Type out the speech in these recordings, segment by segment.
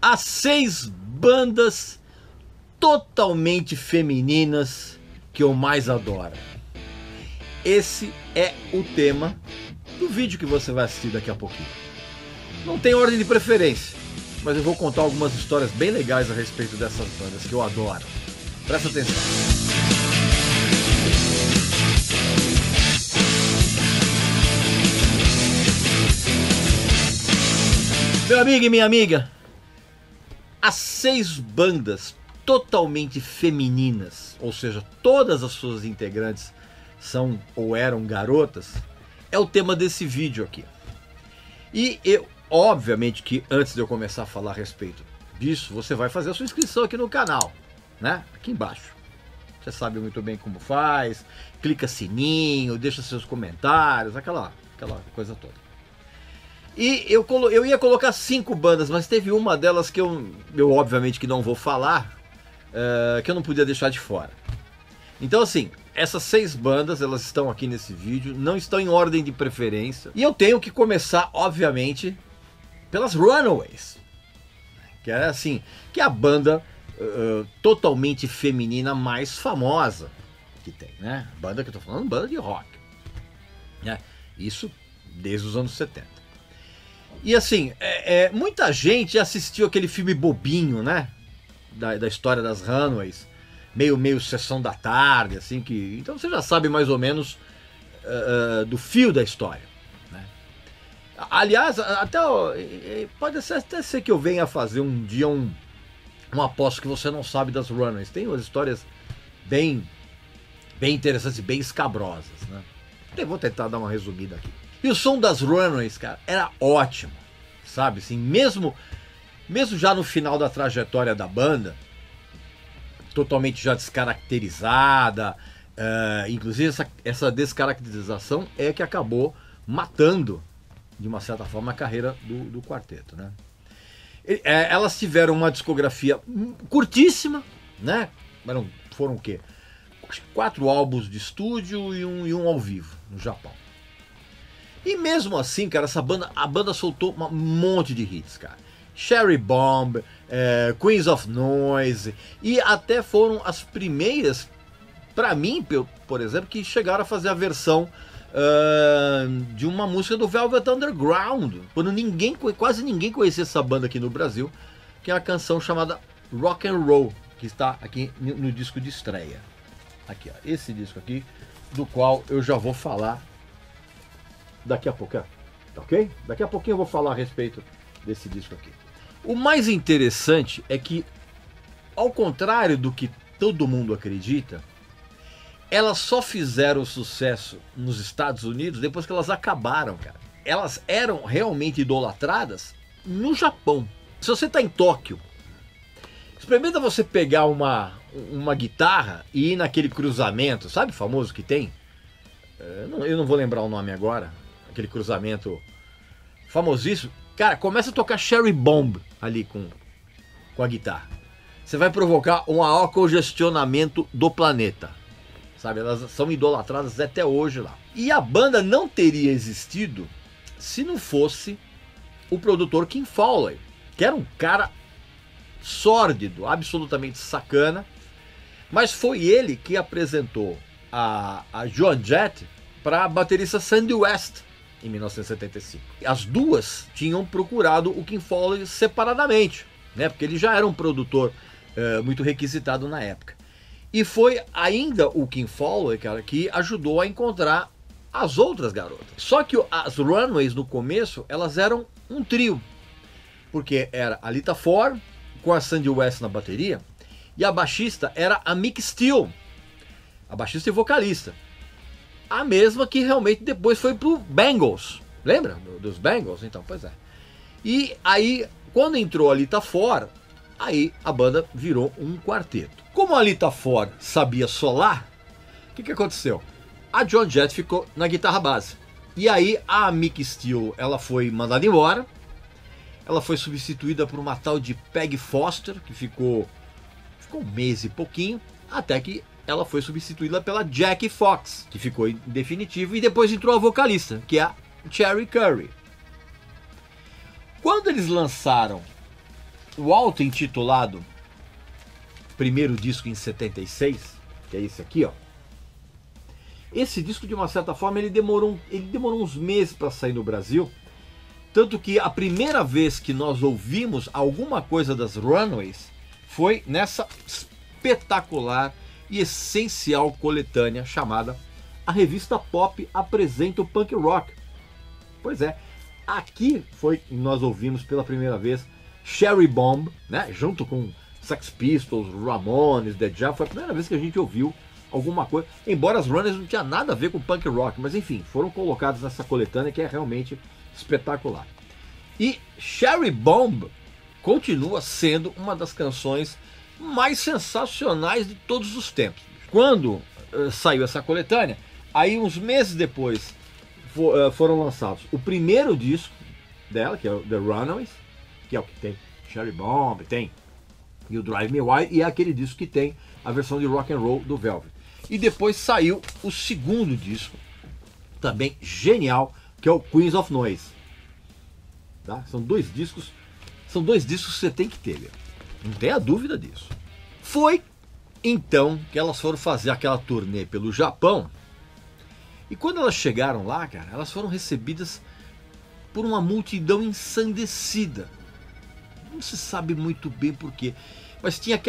as 6 bandas totalmente femininas que eu mais adoro. Esse é o tema do vídeo que você vai assistir daqui a pouquinho. Não tem ordem de preferência, mas eu vou contar algumas histórias bem legais a respeito dessas bandas que eu adoro. Presta atenção. Meu amigo e minha amiga, as 6 bandas totalmente femininas, ou seja, todas as suas integrantes são ou eram garotas, é o tema desse vídeo aqui. E eu, obviamente que antes de eu começar a falar a respeito disso, você vai fazer a sua inscrição aqui no canal, né? Aqui embaixo. Você sabe muito bem como faz, clica sininho, deixa seus comentários, aquela coisa toda. E eu ia colocar 5 bandas, mas teve uma delas que eu obviamente que não vou falar, que eu não podia deixar de fora. Então assim, essas 6 bandas, elas estão aqui nesse vídeo, não estão em ordem de preferência. E eu tenho que começar, obviamente, pelas Runaways, que é assim, que é a banda totalmente feminina mais famosa que tem, né? Banda que eu tô falando, banda de rock, né? Isso desde os anos 70. E assim, muita gente assistiu aquele filme bobinho, né? Da história das Runaways, meio sessão da tarde, assim, que então você já sabe mais ou menos do fio da história, né? Aliás, pode até ser que eu venha fazer um dia uma aposta que você não sabe das Runaways. Tem umas histórias bem interessantes e bem escabrosas, né? Eu vou tentar dar uma resumida aqui. E o som das Runaways, cara, era ótimo, sabe? Assim, mesmo já no final da trajetória da banda, totalmente já descaracterizada, inclusive essa descaracterização é que acabou matando, de uma certa forma, a carreira do quarteto, né? Elas tiveram uma discografia curtíssima, né? Foram o quê? 4 álbuns de estúdio e um ao vivo no Japão. E mesmo assim, cara, a banda soltou um monte de hits, cara. Cherry Bomb, Queens of Noise, e até foram as primeiras, pra mim, por exemplo, que chegaram a fazer a versão de uma música do Velvet Underground, quando quase ninguém conhecia essa banda aqui no Brasil, que é a canção chamada Rock and Roll, que está aqui no disco de estreia. Aqui, ó, esse disco aqui, do qual eu já vou falar daqui a pouco, ok? Daqui a pouquinho eu vou falar a respeito desse disco aqui. O mais interessante é que, ao contrário do que todo mundo acredita, elas só fizeram sucesso nos Estados Unidos depois que elas acabaram, cara. Elas eram realmente idolatradas no Japão. Se você está em Tóquio, experimenta você pegar uma guitarra e ir naquele cruzamento, sabe, famoso que tem? Eu não vou lembrar o nome agora. Aquele cruzamento famosíssimo. Cara, começa a tocar Cherry Bomb ali com a guitarra. Você vai provocar um maior congestionamento do planeta. Sabe, elas são idolatradas até hoje lá. E a banda não teria existido se não fosse o produtor Kim Fowley, que era um cara sórdido, absolutamente sacana. Mas foi ele que apresentou a Joan Jett para a baterista Sandy West em 1975. As duas tinham procurado o Kim Fowley separadamente, né? Porque ele já era um produtor muito requisitado na época. E foi ainda o Kim Fowley, cara, que ajudou a encontrar as outras garotas. Só que as Runaways no começo, elas eram um trio, porque era a Lita Ford com a Sandy West na bateria e a baixista era a Mick Steele, a baixista e vocalista. A mesma que realmente depois foi pro Bangles. Lembra dos Bangles? Então, pois é. E aí, quando entrou a Lita Ford, aí a banda virou um quarteto. Como a Lita Ford sabia solar, o que aconteceu? A Joan Jett ficou na guitarra base. E aí a Mick Steele, ela foi mandada embora. Ela foi substituída por uma tal de Peg Foster, que ficou um mês e pouquinho, até que ela foi substituída pela Jackie Fox, que ficou em definitivo, e depois entrou a vocalista, que é a Cherie Currie. Quando eles lançaram o auto-intitulado primeiro disco em 76, que é esse aqui, ó. Esse disco, de uma certa forma, ele demorou uns meses para sair no Brasil. Tanto que a primeira vez que nós ouvimos alguma coisa das Runaways foi nessa espetacular e essencial coletânea chamada A Revista Pop Apresenta o Punk Rock. Pois é, aqui foi que nós ouvimos pela primeira vez Cherry Bomb, né, junto com Sex Pistols, Ramones, The Jam. Foi a primeira vez que a gente ouviu alguma coisa, embora as Runaways não tinha nada a ver com punk rock, mas enfim, foram colocados nessa coletânea que é realmente espetacular. E Cherry Bomb continua sendo uma das canções mais sensacionais de todos os tempos. Quando saiu essa coletânea, aí uns meses depois foram lançados o primeiro disco dela, que é o The Runaways, que é o que tem Cherry Bomb, tem e o Drive Me Wild, e é aquele disco que tem a versão de rock and roll do Velvet. E depois saiu o segundo disco, também genial, que é o Queens of Noise. Tá? São dois discos que você tem que ter, não tenha dúvida disso. Foi então que elas foram fazer aquela turnê pelo Japão, e quando elas chegaram lá, cara, elas foram recebidas por uma multidão ensandecida. Não se sabe muito bem porquê, mas tinha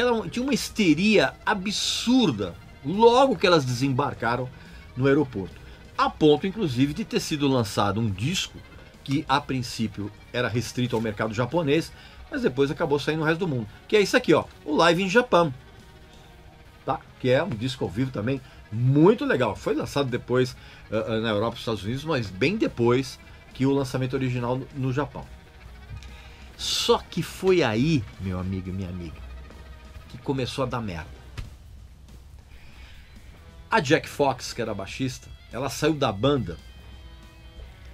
uma histeria absurda logo que elas desembarcaram no aeroporto, a ponto inclusive de ter sido lançado um disco que a princípio era restrito ao mercado japonês, mas depois acabou saindo no resto do mundo, que é isso aqui, ó, o Live in Japan, tá? Que é um disco ao vivo também muito legal. Foi lançado depois na Europa e nos Estados Unidos, mas bem depois que o lançamento original no Japão. Só que foi aí, meu amigo e minha amiga, que começou a dar merda. A Jack Fox, que era baixista, ela saiu da banda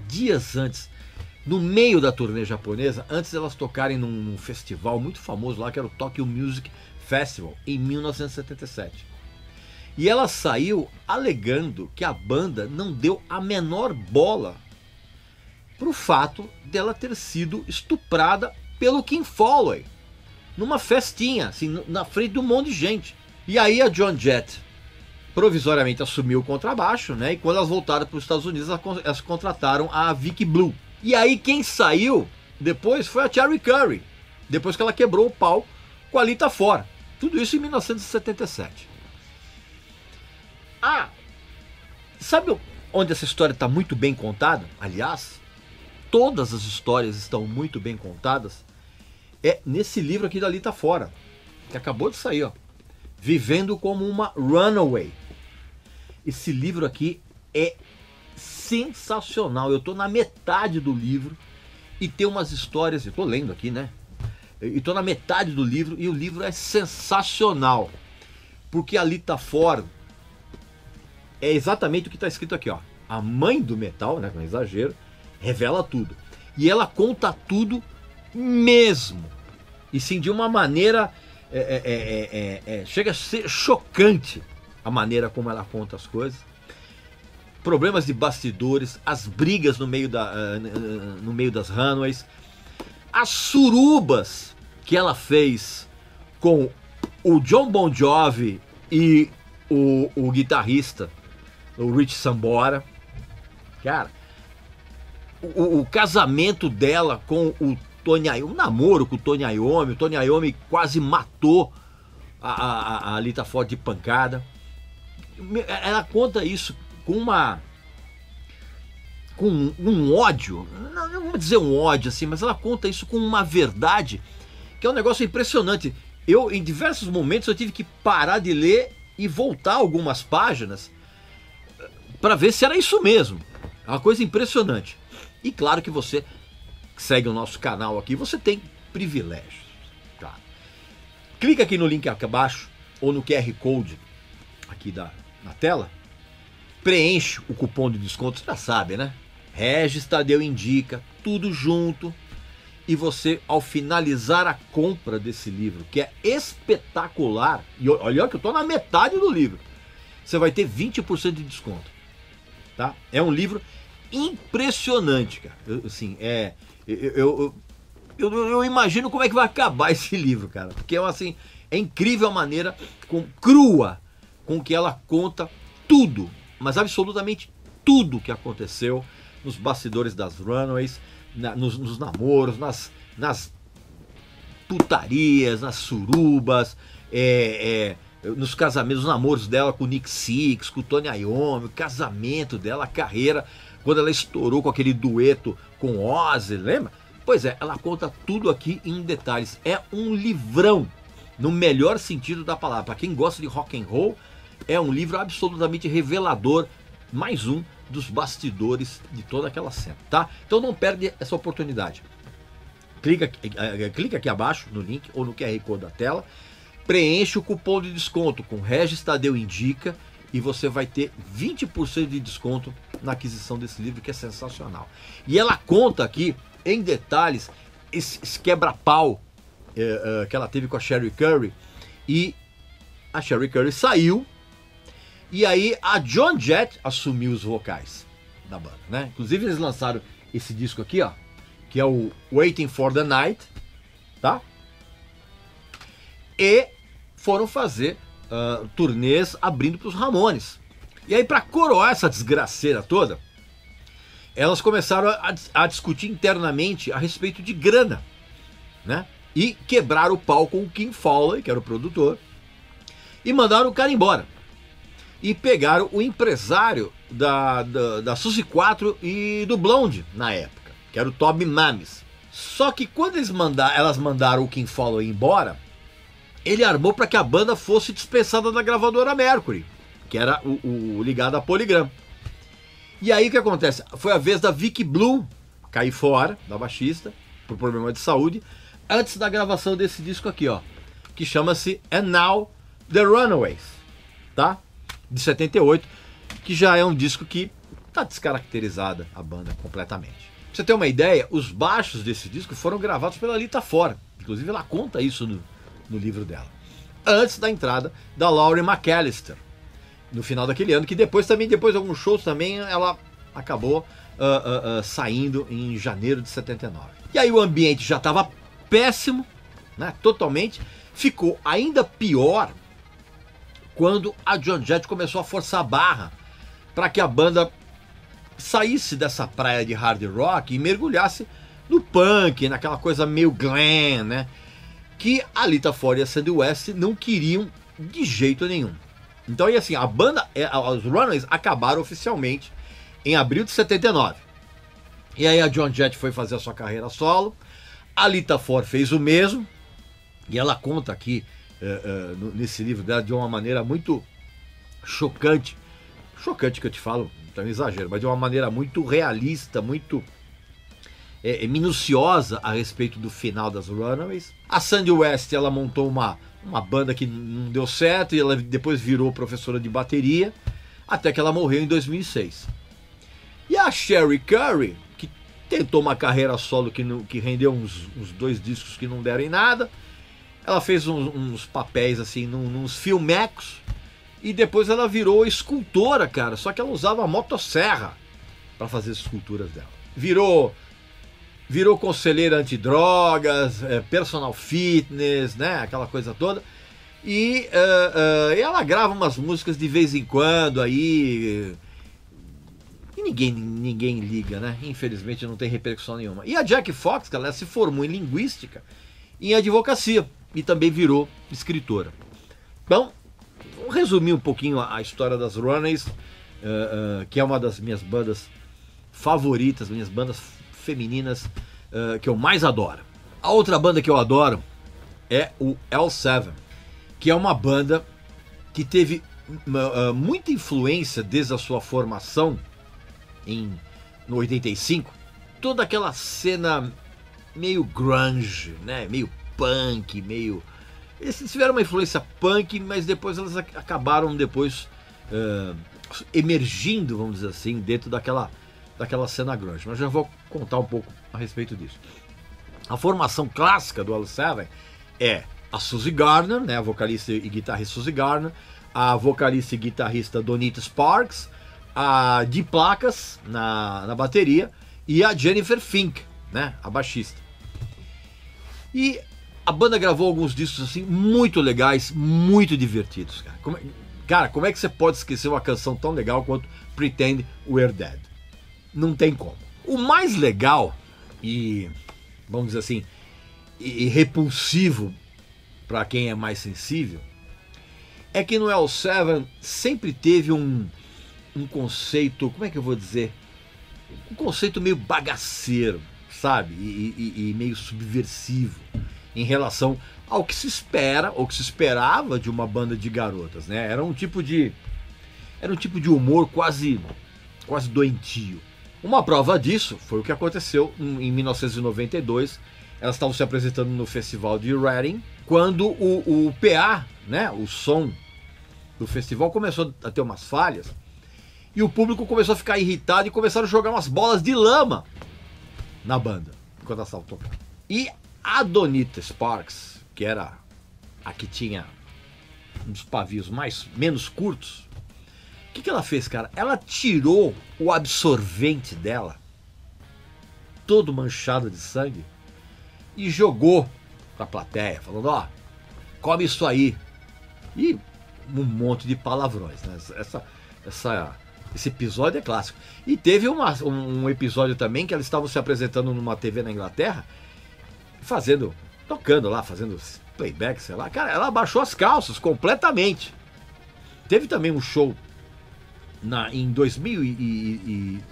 dias antes, no meio da turnê japonesa, antes de elas tocarem num festival muito famoso lá, que era o Tokyo Music Festival, em 1977. E ela saiu alegando que a banda não deu a menor bola pro fato dela ter sido estuprada pelo Kim Fowley, numa festinha, assim, na frente de um monte de gente. E aí a Joan Jett provisoriamente assumiu o contrabaixo, né? E quando elas voltaram para os Estados Unidos, elas contrataram a Vicky Blue. E aí quem saiu depois foi a Cherry Curry, depois que ela quebrou o pau com a Lita Ford. Tudo isso em 1977. Sabe onde essa história está muito bem contada? Aliás, todas as histórias estão muito bem contadas. É nesse livro aqui da Lita Ford, que acabou de sair, ó. Vivendo como uma Runaway. Esse livro aqui é sensacional. Eu tô na metade do livro e tem umas histórias, eu tô lendo aqui, né? E tô na metade do livro e o livro é sensacional. Porque a Lita Ford é exatamente o que está escrito aqui, ó. A mãe do metal, né, com exagero, revela tudo. E ela conta tudo mesmo. E sim, de uma maneira chega a ser chocante a maneira como ela conta as coisas. Problemas de bastidores, as brigas no meio das Runaways, as surubas que ela fez com o John Bon Jovi e o guitarrista, o Rich Sambora. Cara, o casamento dela com o Tony Iommi, o namoro com o Tony Iommi. O Tony Iommi quase matou a Lita Ford de pancada. Ela conta isso com um ódio, não vou dizer um ódio assim, mas ela conta isso com uma verdade que é um negócio impressionante. Eu, em diversos momentos, eu tive que parar de ler e voltar algumas páginas para ver se era isso mesmo. É uma coisa impressionante. E claro que você segue o nosso canal aqui, você tem privilégios. Tá? Clica aqui no link aqui abaixo ou no QR Code aqui na tela. Preenche o cupom de desconto, você já sabe, né? Regis Tadeu Indica, tudo junto. E você, ao finalizar a compra desse livro, que é espetacular, e olha que eu tô na metade do livro, você vai ter 20% de desconto. Tá? É um livro impressionante, cara. eu imagino como é que vai acabar esse livro, cara. Porque assim, é incrível a maneira crua com que ela conta tudo, mas absolutamente tudo que aconteceu nos bastidores das Runaways, nos namoros, nas putarias, nas surubas, nos casamentos, nos namoros dela com o Nick Six, com o Tony Iommi, o casamento dela, a carreira, quando ela estourou com aquele dueto com Ozzy, lembra? Pois é, ela conta tudo aqui em detalhes. É um livrão, no melhor sentido da palavra. Para quem gosta de rock and roll, é um livro absolutamente revelador, mais um dos bastidores de toda aquela cena, tá? Então não perde essa oportunidade. Clica aqui abaixo no link ou no QR Code da tela, preenche o cupom de desconto com Regis Tadeu Indica e você vai ter 20% de desconto na aquisição desse livro, que é sensacional. E ela conta aqui em detalhes esse quebra-pau que ela teve com a Cheryl Curry, e a Cheryl Curry saiu, e aí a Joan Jett assumiu os vocais da banda, né? Inclusive eles lançaram esse disco aqui, ó, que é o Waiting for the Night, tá? E foram fazer turnês abrindo para os Ramones. E aí, para coroar essa desgraceira toda, elas começaram a discutir internamente a respeito de grana, né? E quebraram o pau com o Kim Fowley, que era o produtor, e mandaram o cara embora. E pegaram o empresário da Suzy 4 e do Blonde na época, que era o Toby Mames. Só que quando elas mandaram o Kim Fowley embora, ele armou para que a banda fosse dispensada da gravadora Mercury, que era o ligado à Polygram. E aí o que acontece? Foi a vez da Vicky Blue cair fora, da baixista, por problema de saúde, antes da gravação desse disco aqui, ó, que chama-se And Now The Runaways, tá? De 78, que já é um disco que tá descaracterizada a banda completamente. Pra você ter uma ideia, os baixos desse disco foram gravados pela Lita Ford, inclusive ela conta isso no livro dela, antes da entrada da Laurie McAllister, no final daquele ano, que depois de alguns shows também, ela acabou saindo em janeiro de 79. E aí o ambiente já estava péssimo, né, totalmente, ficou ainda pior quando a Joan Jett começou a forçar a barra para que a banda saísse dessa praia de hard rock e mergulhasse no punk, naquela coisa meio glam, né, que a Lita Ford e a Sandy West não queriam de jeito nenhum. Então, e assim, a banda, os Runaways acabaram oficialmente em abril de 79. E aí a Joan Jett foi fazer a sua carreira solo, a Lita Ford fez o mesmo, e ela conta aqui nesse livro dela de uma maneira muito chocante que eu te falo, não é um exagero, mas de uma maneira muito realista, muito minuciosa a respeito do final das Runaways. A Sandy West, ela montou uma banda que não deu certo e ela depois virou professora de bateria, até que ela morreu em 2006. E a Cheryl Curry, que tentou uma carreira solo que rendeu uns 2 discos que não deram em nada, ela fez uns papéis assim nos filmecos, e depois ela virou escultora, cara, só que ela usava a motosserra para fazer as esculturas dela. Virou conselheira antidrogas, personal fitness, né, aquela coisa toda. E ela grava umas músicas de vez em quando aí, e ninguém liga, né? Infelizmente não tem repercussão nenhuma. E a Jack Fox, que ela se formou em linguística e em advocacia e também virou escritora. Então, vou resumir um pouquinho a história das Runaways, que é uma das minhas bandas favoritas, minhas bandas femininas que eu mais adoro. A outra banda que eu adoro é o L7, que é uma banda que teve muita influência desde a sua formação no 85, toda aquela cena meio grunge, né, meio punk, meio... Eles tiveram uma influência punk, mas depois elas acabaram emergindo, vamos dizer assim, dentro daquela cena grunge. Mas já vou contar um pouco a respeito disso. A formação clássica do L7 é a Suzy Garner, né, a vocalista e guitarrista Suzy Garner, a vocalista e guitarrista Donita Sparks, a Dee Placas na bateria e a Jennifer Fink, né, a baixista. E a banda gravou alguns discos assim muito legais, muito divertidos, cara. Como é que você pode esquecer uma canção tão legal quanto Pretend We're Dead? Não tem como. O mais legal e, vamos dizer assim, e repulsivo para quem é mais sensível é que no L7 sempre teve um conceito, como é que eu vou dizer? Um conceito meio bagaceiro, sabe? E meio subversivo em relação ao que se espera, ou que se esperava de uma banda de garotas, né? Era um tipo de humor quase doentio. Uma prova disso foi o que aconteceu em 1992. Elas estavam se apresentando no festival de Reading, quando o PA, né, o som do festival, começou a ter umas falhas, e o público começou a ficar irritado e começaram a jogar umas bolas de lama na banda, enquanto elas estavam tocando. E a Donita Sparks, que era a que tinha uns pavios menos curtos, o que ela fez, cara? Ela tirou o absorvente dela, todo manchado de sangue, e jogou pra plateia, falando, ó, come isso aí. E um monte de palavrões, né? Esse episódio é clássico. E teve um episódio também que elas estavam se apresentando numa TV na Inglaterra, tocando lá, fazendo playback, sei lá. Cara, ela abaixou as calças completamente. Teve também um show em 2000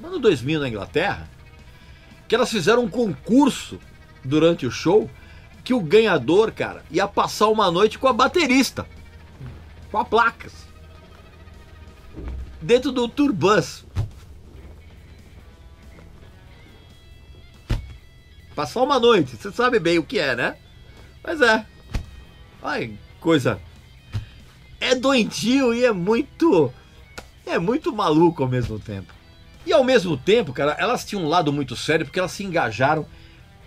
ano 2000 na Inglaterra, que elas fizeram um concurso durante o show, que o ganhador, cara, ia passar uma noite com a baterista, com a placas, dentro do Tourbus. Passar uma noite, você sabe bem o que é, né? Mas é. Ai, coisa. É doentio e é muito maluco ao mesmo tempo. E ao mesmo tempo, cara, elas tinham um lado muito sério, porque elas se engajaram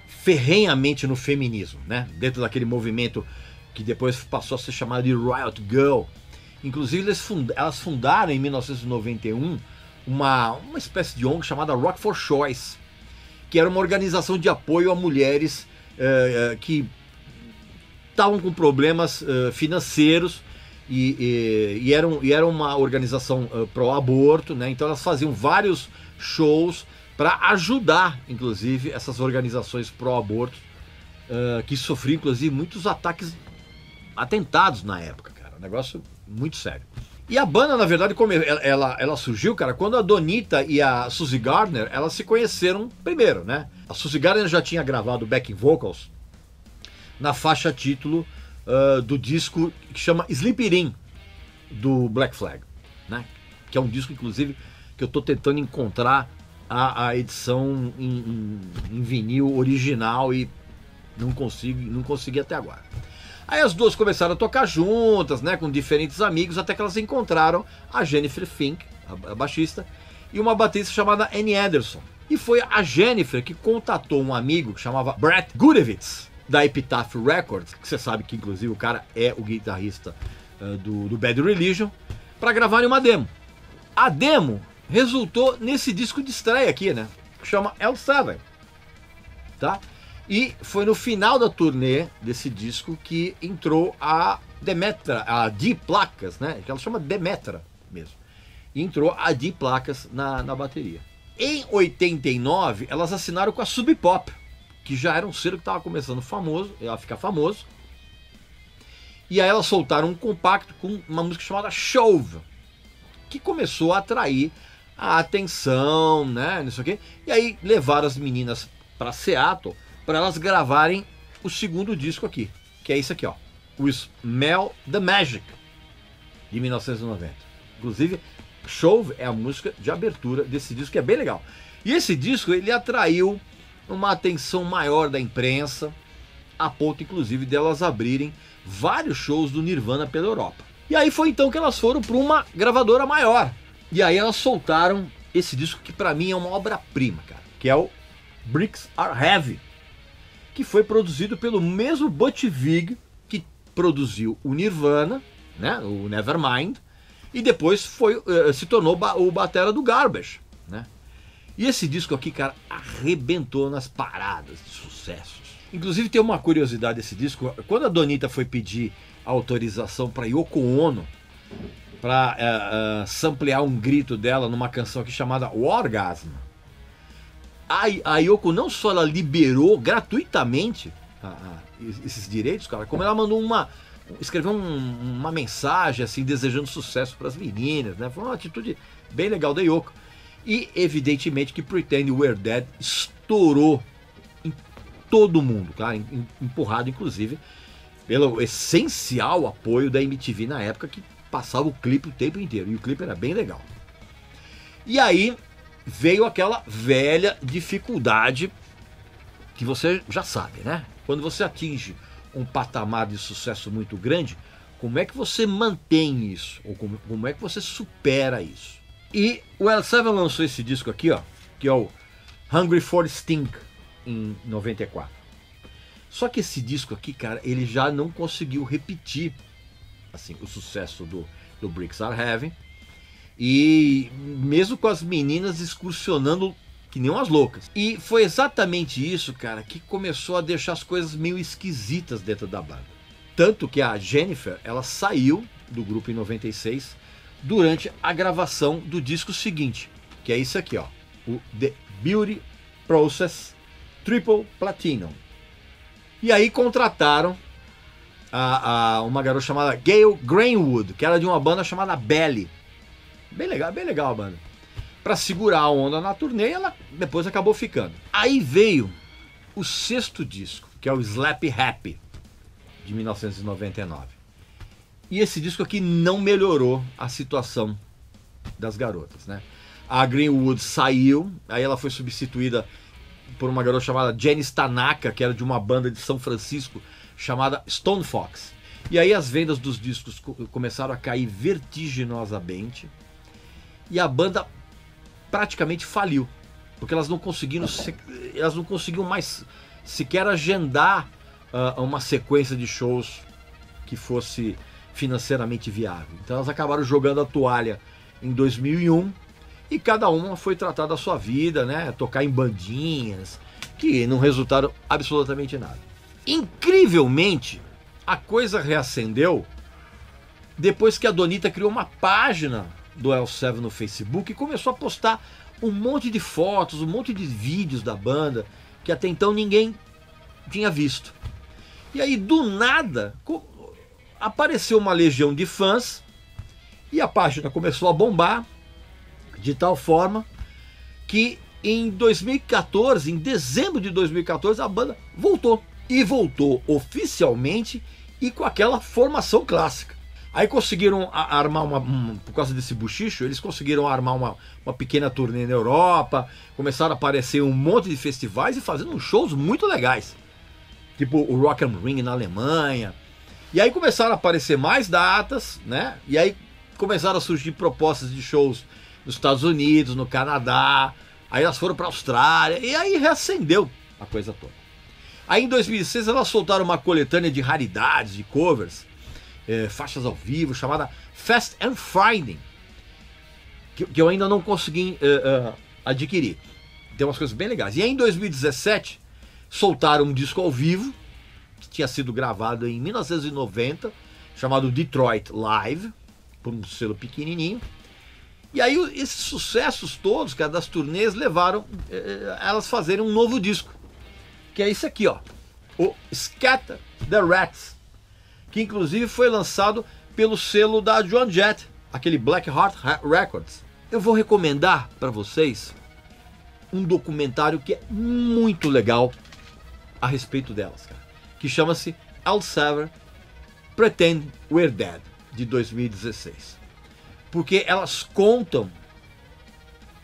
ferrenhamente no feminismo, né? Dentro daquele movimento que depois passou a ser chamado de Riot Girl. Inclusive elas fundaram em 1991 uma espécie de ONG chamada Rock for Choice, que era uma organização de apoio a mulheres que estavam com problemas financeiros e era uma organização pró-aborto, né? Então elas faziam vários shows para ajudar, inclusive, essas organizações pró-aborto que sofriam, inclusive, muitos atentados na época, cara. Um negócio muito sério. E a banda, na verdade, ela surgiu, cara, quando a Donita e a Suzy Gardner, elas se conheceram primeiro, né? A Suzy Gardner já tinha gravado backing vocals na faixa título do disco que chama Sleep It In, do Black Flag, né? Que é um disco, inclusive, que eu tô tentando encontrar a edição em vinil original e não consegui até agora. Aí as duas começaram a tocar juntas, né, com diferentes amigos, até que elas encontraram a Jennifer Fink, a baixista, e uma baterista chamada Annie Anderson. E foi a Jennifer que contatou um amigo que chamava Brett Gurewitz, da Epitaph Records, que você sabe que inclusive o cara é o guitarrista do Bad Religion, para gravarem uma demo. A demo resultou nesse disco de estreia aqui, né, que chama L7, tá? E foi no final da turnê desse disco que entrou a Demetra, a Dee Placas, né? Que ela chama Demetra mesmo. E entrou a Dee Placas na bateria. Em 89, elas assinaram com a Sub Pop, que já era um selo que estava começando a ficar famoso. E aí elas soltaram um compacto com uma música chamada Chauve, que começou a atrair a atenção, né? Não sei o quê. E aí levaram as meninas para Seattle, para elas gravarem o segundo disco aqui, que é esse aqui, ó, o Smell the Magic, de 1990. Inclusive, Chauve é a música de abertura desse disco, que é bem legal. E esse disco, ele atraiu uma atenção maior da imprensa, a ponto, inclusive, delas abrirem vários shows do Nirvana pela Europa. E aí foi então que elas foram para uma gravadora maior. E aí elas soltaram esse disco que para mim é uma obra-prima, cara, que é o Bricks Are Heavy, que foi produzido pelo mesmo Butch Vig que produziu o Nirvana, né, o Nevermind, e depois se tornou o batera do Garbage, né? E esse disco aqui, cara, arrebentou nas paradas de sucessos. Inclusive tem uma curiosidade desse disco. Quando a Donita foi pedir autorização para Yoko Ono para samplear um grito dela numa canção aqui chamada Orgasm, a Yoko não só ela liberou gratuitamente esses direitos, cara, como ela mandou escreveu uma mensagem assim desejando sucesso para as meninas, né? Foi uma atitude bem legal da Yoko. E evidentemente que Pretend We're Dead estourou em todo mundo, cara, empurrado inclusive pelo essencial apoio da MTV na época, que passava o clipe o tempo inteiro, e o clipe era bem legal. E aí veio aquela velha dificuldade que você já sabe, né? Quando você atinge um patamar de sucesso muito grande, como é que você mantém isso? Ou como é que você supera isso? E o L7 lançou esse disco aqui, ó, que é o Hungry for Stink, em 94. Só que esse disco aqui, cara, ele já não conseguiu repetir assim, o sucesso do Bricks Are Heavy. E mesmo com as meninas excursionando que nem umas loucas. E foi exatamente isso, cara, que começou a deixar as coisas meio esquisitas dentro da banda. Tanto que a Jennifer, ela saiu do grupo em 96 durante a gravação do disco seguinte, que é isso aqui, ó, o The Beauty Process Triple Platinum. E aí contrataram uma garota chamada Gail Greenwood, que era de uma banda chamada Belly. Bem legal a banda. Pra segurar a onda na turnê, ela depois acabou ficando. Aí veio o sexto disco, que é o Slap Happy, de 1999. E esse disco aqui não melhorou a situação das garotas, né? A Greenwood saiu, aí ela foi substituída por uma garota chamada Janice Tanaka, que era de uma banda de São Francisco chamada Stone Fox. E aí as vendas dos discos começaram a cair vertiginosamente e a banda praticamente faliu, porque elas não conseguiam mais sequer agendar uma sequência de shows que fosse financeiramente viável. Então elas acabaram jogando a toalha em 2001 e cada uma foi tratar da sua vida, né? Tocar em bandinhas que não resultaram absolutamente nada. Incrivelmente, a coisa reacendeu depois que a Donita criou uma página do L7 no Facebook e começou a postar um monte de fotos, um monte de vídeos da banda que até então ninguém tinha visto. E aí do nada apareceu uma legião de fãs e a página começou a bombar de tal forma que em 2014, em dezembro de 2014, a banda voltou. E voltou oficialmente e com aquela formação clássica. Aí conseguiram armar por causa desse buchicho, eles conseguiram armar uma pequena turnê na Europa, começaram a aparecer um monte de festivais e fazendo uns shows muito legais. Tipo o Rock am Ring na Alemanha. E aí começaram a aparecer mais datas, né? E aí começaram a surgir propostas de shows nos Estados Unidos, no Canadá. Aí elas foram para a Austrália e aí reacendeu a coisa toda. Aí em 2006 elas soltaram uma coletânea de raridades, de covers, faixas ao vivo, chamada Fast and Finding, que eu ainda não consegui adquirir. Tem umas coisas bem legais. E aí em 2017 soltaram um disco ao vivo, que tinha sido gravado em 1990, chamado Detroit Live, por um selo pequenininho. E aí esses sucessos todos, cara, das turnês levaram elas a fazerem um novo disco, que é esse aqui, ó, o Scatter the Rats, que inclusive foi lançado pelo selo da Joan Jett, aquele Black Heart Records. Eu vou recomendar para vocês um documentário que é muito legal a respeito delas, cara, que chama-se L7 Pretend We're Dead, de 2016. Porque elas contam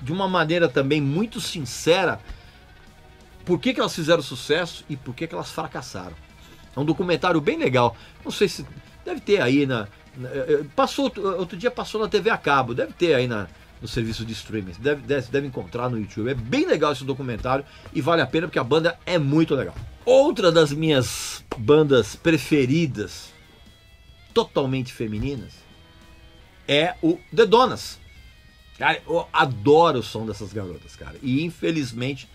de uma maneira também muito sincera por que elas fizeram sucesso e por que elas fracassaram. É um documentário bem legal. Não sei se deve ter aí outro dia passou na TV a cabo, deve ter aí no serviço de streaming. Deve encontrar no YouTube. É bem legal esse documentário e vale a pena porque a banda é muito legal. Outra das minhas bandas preferidas, totalmente femininas, é o The Donnas. Cara, eu adoro o som dessas garotas, cara. E infelizmente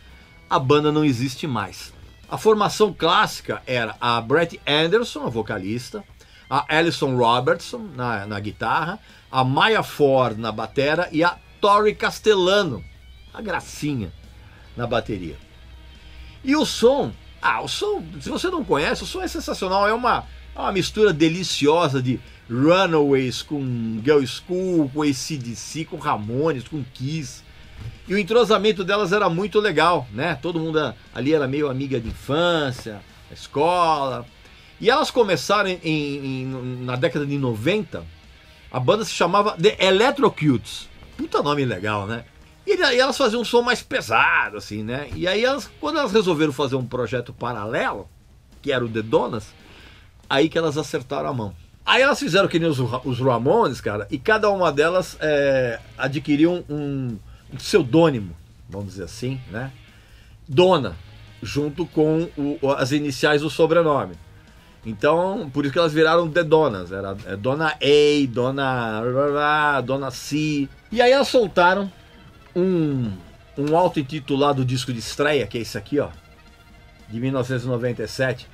a banda não existe mais. A formação clássica era a Brett Anderson, a vocalista, a Alison Robertson na guitarra, a Maya Ford na batera e a Tori Castellano, a gracinha, na bateria. E o som, se você não conhece, o som é sensacional, é uma mistura deliciosa de Runaways com Girl School, com AC/DC, com Ramones, com Kiss. E o entrosamento delas era muito legal, né? Todo mundo ali era meio amiga de infância, da escola. E elas começaram na década de 90, a banda se chamava The Electrocutes. Puta nome legal, né? E elas faziam um som mais pesado, assim, né? E aí, quando elas resolveram fazer um projeto paralelo, que era o The Donas, aí que elas acertaram a mão. Aí elas fizeram que nem os Ramones, cara, e cada uma delas adquiriu um pseudônimo, vamos dizer assim, né? Dona, junto com as iniciais do sobrenome. Então, por isso que elas viraram The Donas. Era Dona A, Dona C. E aí elas soltaram um auto-intitulado disco de estreia, que é esse aqui, ó, de 1997.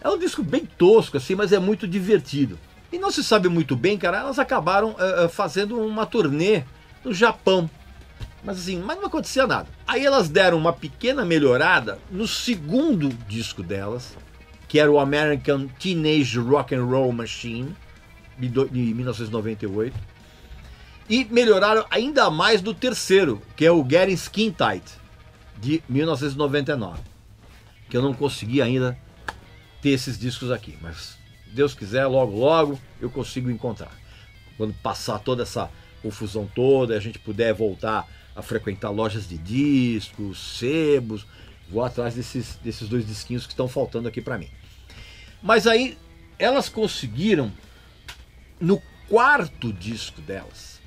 É um disco bem tosco, assim, mas é muito divertido. E não se sabe muito bem, cara, elas acabaram fazendo uma turnê no Japão. Mas não acontecia nada. Aí elas deram uma pequena melhorada no segundo disco delas, que era o American Teenage Rock and Roll Machine, de 1998. E melhoraram ainda mais do terceiro, que é o Getting Skin Tight, de 1999. Que eu não consegui ainda ter esses discos aqui, mas Deus quiser, logo logo eu consigo encontrar. Quando passar toda essa confusão toda, a gente puder voltar a frequentar lojas de discos, sebos, vou atrás desses dois disquinhos que estão faltando aqui para mim. Mas aí elas conseguiram, no quarto disco delas,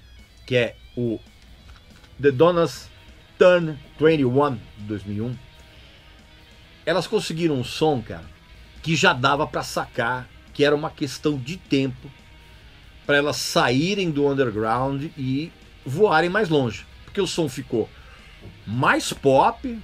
que é o The Donas Turn 21, de 2001, elas conseguiram um som, cara, que já dava para sacar que era uma questão de tempo para elas saírem do underground e voarem mais longe. Porque o som ficou mais pop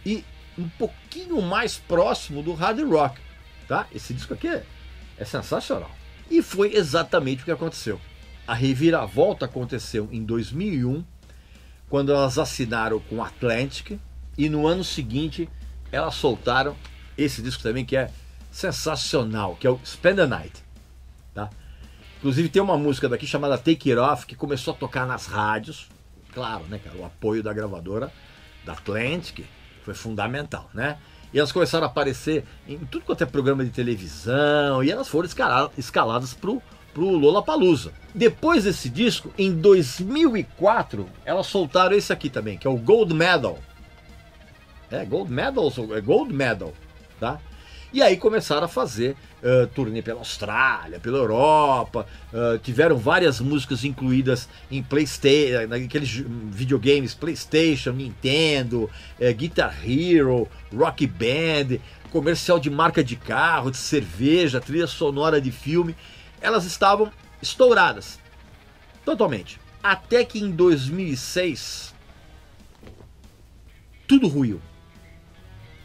e um pouquinho mais próximo do hard rock, tá? Esse disco aqui é sensacional. E foi exatamente o que aconteceu. A reviravolta aconteceu em 2001, quando elas assinaram com Atlantic, e no ano seguinte elas soltaram esse disco também, que é sensacional, que é o Spend the Night, tá? Inclusive tem uma música daqui chamada Take It Off, que começou a tocar nas rádios. Claro, né, cara? O apoio da gravadora, da Atlantic, foi fundamental, né? E elas começaram a aparecer em tudo quanto é programa de televisão, e elas foram escaladas pro Lollapalooza. Depois desse disco, em 2004, elas soltaram esse aqui também, que é o Gold Medal. Gold Medal, tá? E aí começaram a fazer turnê pela Austrália, pela Europa, tiveram várias músicas incluídas em PlayStation, naqueles videogames PlayStation, Nintendo, Guitar Hero, Rock Band, comercial de marca de carro, de cerveja, trilha sonora de filme. Elas estavam estouradas, totalmente. Até que em 2006, tudo ruiu.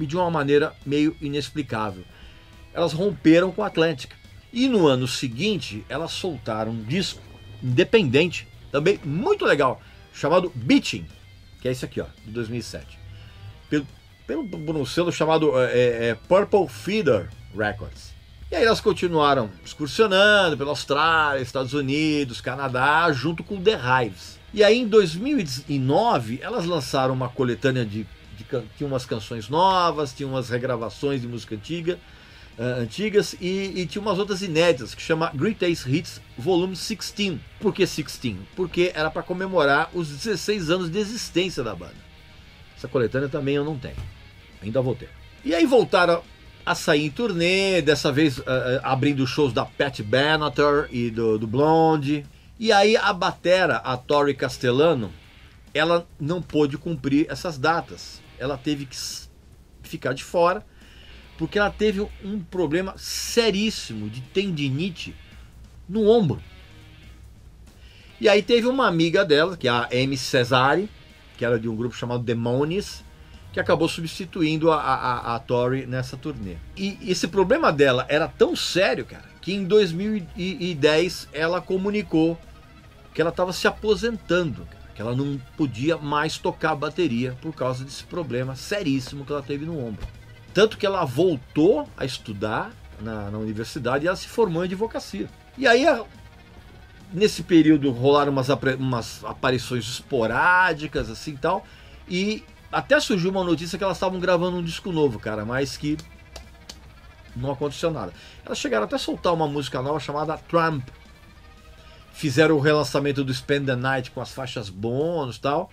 E de uma maneira meio inexplicável. Elas romperam com a Atlantic. E no ano seguinte, elas soltaram um disco independente, também muito legal, chamado Beaching, que é esse aqui, ó, de 2007. Por um selo chamado Purple Feather Records. E aí elas continuaram excursionando pela Austrália, Estados Unidos, Canadá, junto com The Hives. E aí em 2009, elas lançaram uma coletânea tinha umas canções novas, tinha umas regravações de música antigas e tinha umas outras inéditas que chama Greatest Hits Volume 16. Por que 16? Porque era para comemorar os 16 anos de existência da banda. Essa coletânea também eu não tenho, ainda vou ter. E aí voltaram a sair em turnê, dessa vez abrindo shows da Pat Benatar e do Blonde. E aí a batera, a Tori Castellano, ela não pôde cumprir essas datas. Ela teve que ficar de fora, porque ela teve um problema seríssimo de tendinite no ombro. E aí teve uma amiga dela, que é a Amy Cesare, que era de um grupo chamado Demonies, que acabou substituindo a Tori nessa turnê. E esse problema dela era tão sério, cara, que em 2010 ela comunicou que ela estava se aposentando, cara, que ela não podia mais tocar bateria por causa desse problema seríssimo que ela teve no ombro. Tanto que ela voltou a estudar na universidade e ela se formou em advocacia. E aí, nesse período, rolaram umas aparições esporádicas, assim e tal, e até surgiu uma notícia que elas estavam gravando um disco novo, cara, mas que não aconteceu nada. Elas chegaram até a soltar uma música nova chamada Trump. Fizeram o relançamento do Spend the Night com as faixas bônus e tal.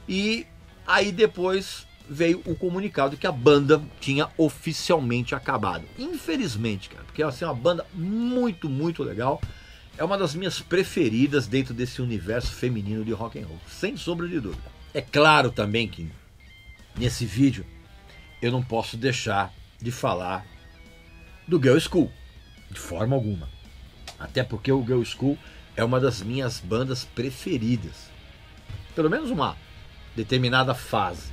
E aí depois veio o comunicado que a banda tinha oficialmente acabado. Infelizmente, cara, porque ela é uma banda muito, muito legal. É uma das minhas preferidas dentro desse universo feminino de rock and roll, sem sombra de dúvida. É claro também que nesse vídeo eu não posso deixar de falar do Girl School, de forma alguma. Até porque o Girl School é uma das minhas bandas preferidas. Pelo menos uma determinada fase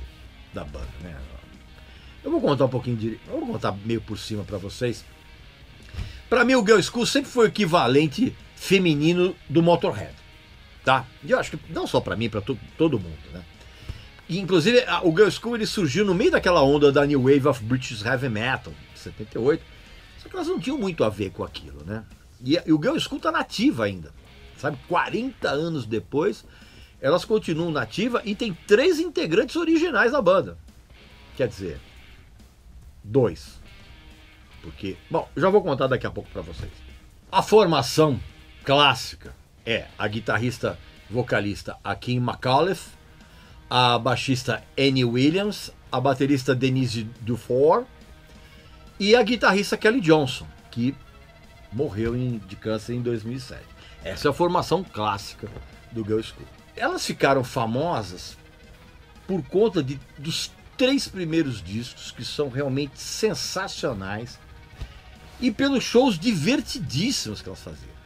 da banda, né? Eu vou contar um pouquinho eu vou contar meio por cima para vocês. Para mim o Girl School sempre foi o equivalente feminino do Motorhead, tá? E eu acho que não só para mim, para todo mundo, né? E, inclusive o Girl School ele surgiu no meio daquela onda da New Wave of British Heavy Metal, de 78. Só que elas não tinham muito a ver com aquilo, né? E o Girl School tá nativa ainda, sabe? 40 anos depois, elas continuam nativa e tem 3 integrantes originais da banda. Quer dizer, 2. Porque, bom, já vou contar daqui a pouco para vocês. A formação clássica é a guitarrista vocalista Akin McAuliffe, a baixista Annie Williams, a baterista Denise Dufour e a guitarrista Kelly Johnson, que morreu de câncer em 2007. Essa é a formação clássica do Girl School. Elas ficaram famosas por conta dos 3 primeiros discos, que são realmente sensacionais, e pelos shows divertidíssimos que elas faziam.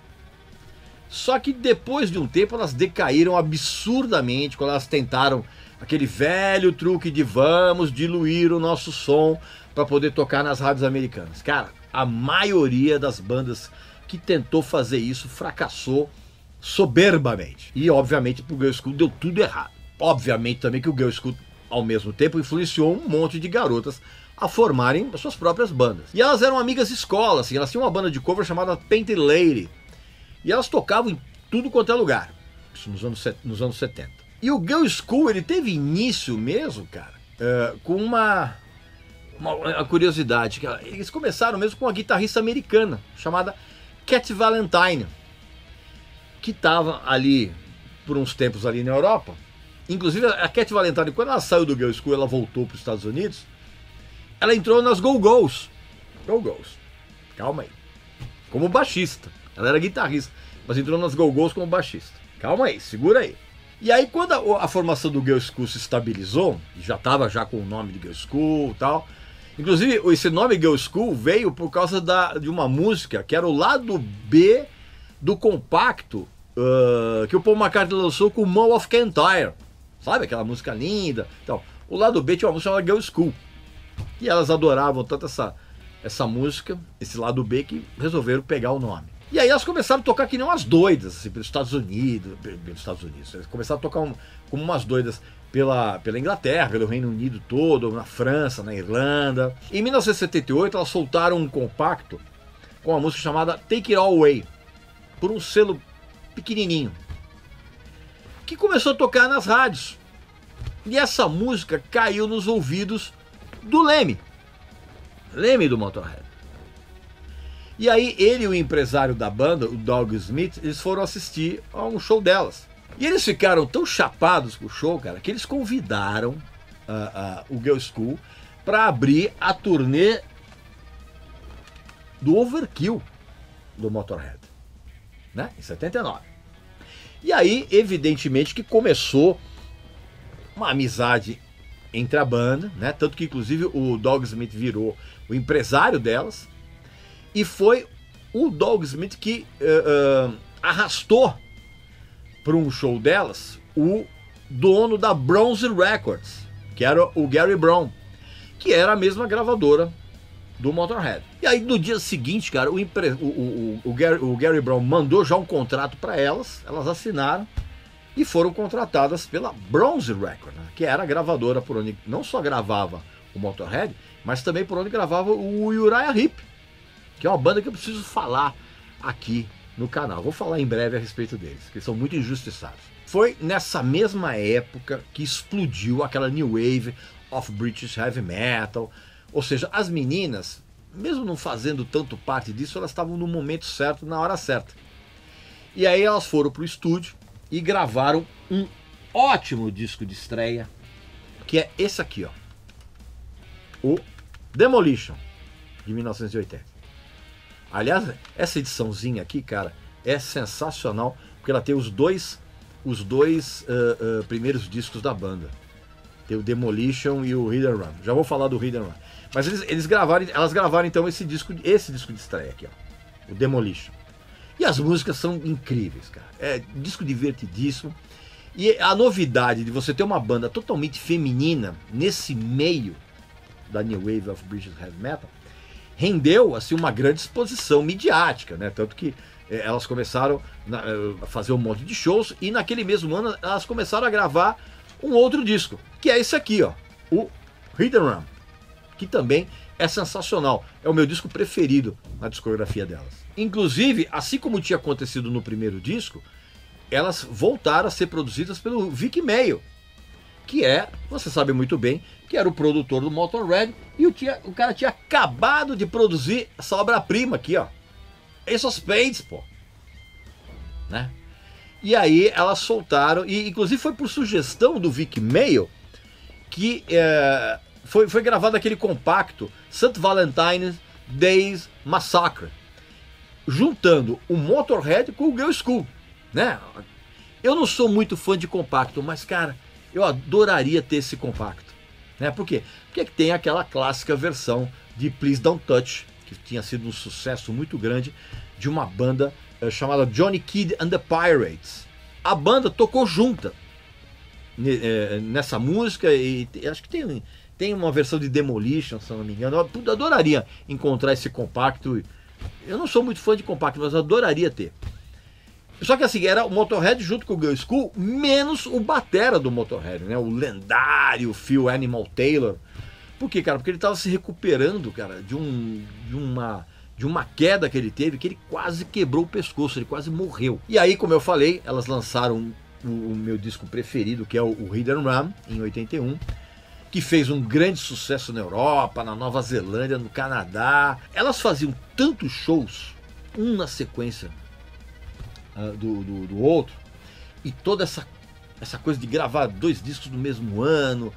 Só que depois de um tempo elas decaíram absurdamente quando elas tentaram aquele velho truque de vamos diluir o nosso som para poder tocar nas rádios americanas. Cara, a maioria das bandas que tentou fazer isso fracassou soberbamente. E obviamente pro Girl School deu tudo errado. Obviamente também que o Girl School ao mesmo tempo influenciou um monte de garotas a formarem as suas próprias bandas. E elas eram amigas de escola, assim, elas tinham uma banda de cover chamada Painted Lady. E elas tocavam em tudo quanto é lugar, isso nos anos 70. E o Girl School, ele teve início mesmo, cara, com uma curiosidade. Eles começaram mesmo com uma guitarrista americana, chamada Cat Valentine, que estava ali por uns tempos ali na Europa. Inclusive a Cat Valentine, quando ela saiu do Girl School, ela voltou para os Estados Unidos, ela entrou nas Go-Go's. Go-Go's, calma aí, como baixista. Ela era guitarrista, mas entrou nas Go-Go's como baixista. Calma aí, segura aí. E aí quando a formação do Girl School se estabilizou, já estava já com o nome de Girl School e tal. Inclusive esse nome Girl School veio por causa de uma música que era o lado B do compacto que o Paul McCartney lançou com o Mull of Kintyre. Sabe aquela música linda? Então, o lado B tinha uma música chamada Girl School. E elas adoravam tanto essa música, esse lado B, que resolveram pegar o nome. E aí elas começaram a tocar que nem umas doidas, assim, pelos Estados Unidos. Eles começaram a tocar como umas doidas pela Inglaterra, pelo Reino Unido todo, na França, na Irlanda. Em 1978 elas soltaram um compacto com uma música chamada Take It All Away, por um selo pequenininho, que começou a tocar nas rádios. E essa música caiu nos ouvidos do Lemmy do Motorhead. E aí ele e o empresário da banda, o Doug Smith, eles foram assistir a um show delas. E eles ficaram tão chapados com o show, cara, que eles convidaram o Girl School para abrir a turnê do Overkill do Motorhead, né? Em 79. E aí, evidentemente, que começou uma amizade entre a banda, né? Tanto que, inclusive, o Doug Smith virou o empresário delas. E foi o Doug Smith que arrastou para um show delas o dono da Bronze Records, que era o Gary Brown, que era a mesma gravadora do Motorhead. E aí no dia seguinte, cara, o Gary Brown mandou já um contrato para elas assinaram e foram contratadas pela Bronze Record, né, que era a gravadora por onde não só gravava o Motorhead, mas também por onde gravava o Uriah Heep, que é uma banda que eu preciso falar aqui no canal. Vou falar em breve a respeito deles, que são muito injustiçados. Foi nessa mesma época que explodiu aquela New Wave of British Heavy Metal, ou seja, as meninas, mesmo não fazendo tanto parte disso, elas estavam no momento certo, na hora certa. E aí elas foram pro estúdio e gravaram um ótimo disco de estreia, que é esse aqui, ó, o Demolition, de 1980. Aliás, essa ediçãozinha aqui, cara, é sensacional, porque ela tem os dois primeiros discos da banda. Tem o Demolition e o Hit and Run. Já vou falar do Hit and Run. Mas elas gravaram então esse disco de estreia aqui, ó, o Demolition. E as músicas são incríveis, cara. É disco divertidíssimo. E a novidade de você ter uma banda totalmente feminina nesse meio da New Wave of British Heavy Metal rendeu assim uma grande exposição midiática, né? Tanto que elas começaram a fazer um monte de shows e naquele mesmo ano elas começaram a gravar um outro disco, que é esse aqui, ó, o Hit and Run, que também é sensacional. É o meu disco preferido na discografia delas. Inclusive, assim como tinha acontecido no primeiro disco, elas voltaram a ser produzidas pelo Vic Mayo, que é, você sabe muito bem, que era o produtor do Motorhead, e o cara tinha acabado de produzir essa obra-prima aqui, ó, Ace of Spades, pô, né? E aí elas soltaram, e inclusive foi por sugestão do Vic Mayo que foi gravado aquele compacto St. Valentine's Days Massacre, juntando o Motorhead com o Girl School, né? Eu não sou muito fã de compacto, mas cara, eu adoraria ter esse compacto, né? Por quê? Porque tem aquela clássica versão de Please Don't Touch, que tinha sido um sucesso muito grande, de uma banda chamada Johnny Kidd and the Pirates. A banda tocou junta nessa música e acho que tem uma versão de Demolition, se eu não me engano. Eu adoraria encontrar esse compacto. Eu não sou muito fã de compacto, mas eu adoraria ter. Só que assim, era o Motorhead junto com o Girl School, menos o batera do Motorhead, né? O lendário Phil Animal Taylor. Por quê, cara? Porque ele estava se recuperando, cara, de uma queda que ele teve, que ele quase quebrou o pescoço, ele quase morreu. E aí, como eu falei, elas lançaram o meu disco preferido, que é o Hit and Run, em 81, que fez um grande sucesso na Europa, na Nova Zelândia, no Canadá. Elas faziam tantos shows, um na sequência do outro, e toda essa coisa de gravar 2 discos no mesmo ano,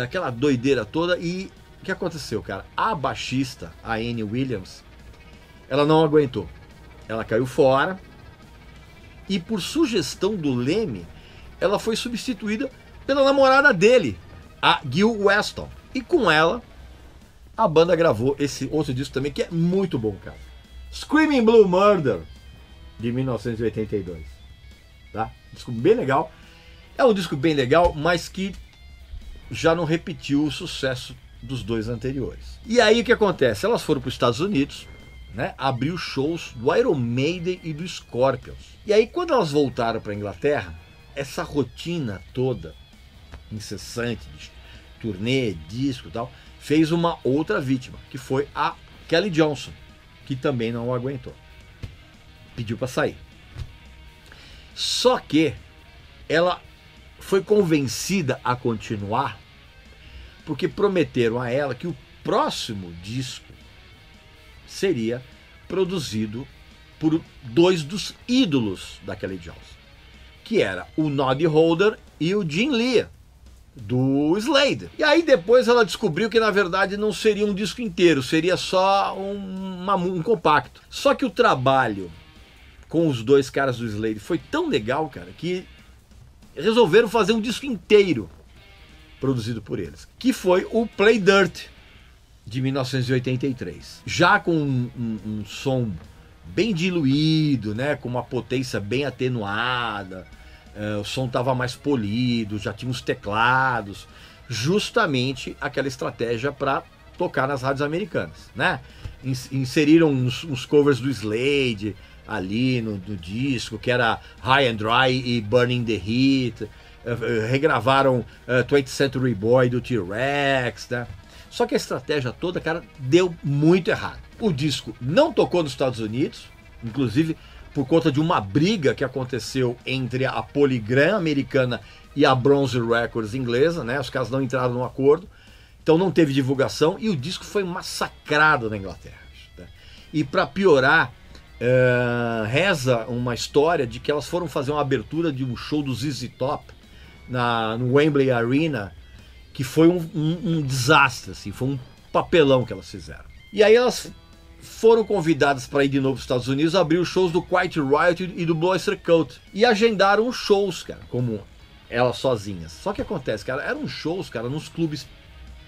aquela doideira toda. E o que aconteceu, cara? A baixista, a Annie Williams, ela não aguentou. Ela caiu fora e, por sugestão do Lemmy, ela foi substituída pela namorada dele, a Gil Weston. E com ela, a banda gravou esse outro disco também, que é muito bom, cara. Screaming Blue Murder, de 1982. Tá? Disco bem legal. É um disco bem legal, mas que já não repetiu o sucesso dos 2 anteriores. E aí o que acontece? Elas foram para os Estados Unidos, né, abriu shows do Iron Maiden e do Scorpions. E aí quando elas voltaram para a Inglaterra, essa rotina toda incessante de turnê, disco e tal, fez uma outra vítima, que foi a Kelly Johnson, que também não aguentou. Pediu para sair. Só que ela foi convencida a continuar porque prometeram a ela que o próximo disco seria produzido por 2 dos ídolos da Kelly Johnson, que era o Noddy Holder e o Jim Lee, do Slade. E aí depois ela descobriu que na verdade não seria um disco inteiro, seria só um compacto. Só que o trabalho com os 2 caras do Slade foi tão legal, cara, que resolveram fazer um disco inteiro produzido por eles, que foi o Play Dirt, de 1983. Já com um som bem diluído, né, com uma potência bem atenuada, o som estava mais polido, já tinha os teclados, justamente aquela estratégia para tocar nas rádios americanas, né? Inseriram uns covers do Slade ali no disco, que era High and Dry e Burning the Heat, regravaram 20th Century Boy do T-Rex, né? Só que a estratégia toda, cara, deu muito errado. O disco não tocou nos Estados Unidos, inclusive por conta de uma briga que aconteceu entre a Polygram americana e a Bronze Records inglesa, né? Os caras não entraram num acordo, então não teve divulgação e o disco foi massacrado na Inglaterra, né? E para piorar, reza uma história de que elas foram fazer uma abertura de um show do ZZ Top no Wembley Arena, que foi um desastre, assim, foi um papelão que elas fizeram. E aí elas foram convidadas para ir de novo para os Estados Unidos, abrir os shows do Quiet Riot e do Blue Oyster Cult. E agendaram os shows, cara, como elas sozinhas. Só que acontece, cara, eram shows, cara, nos clubes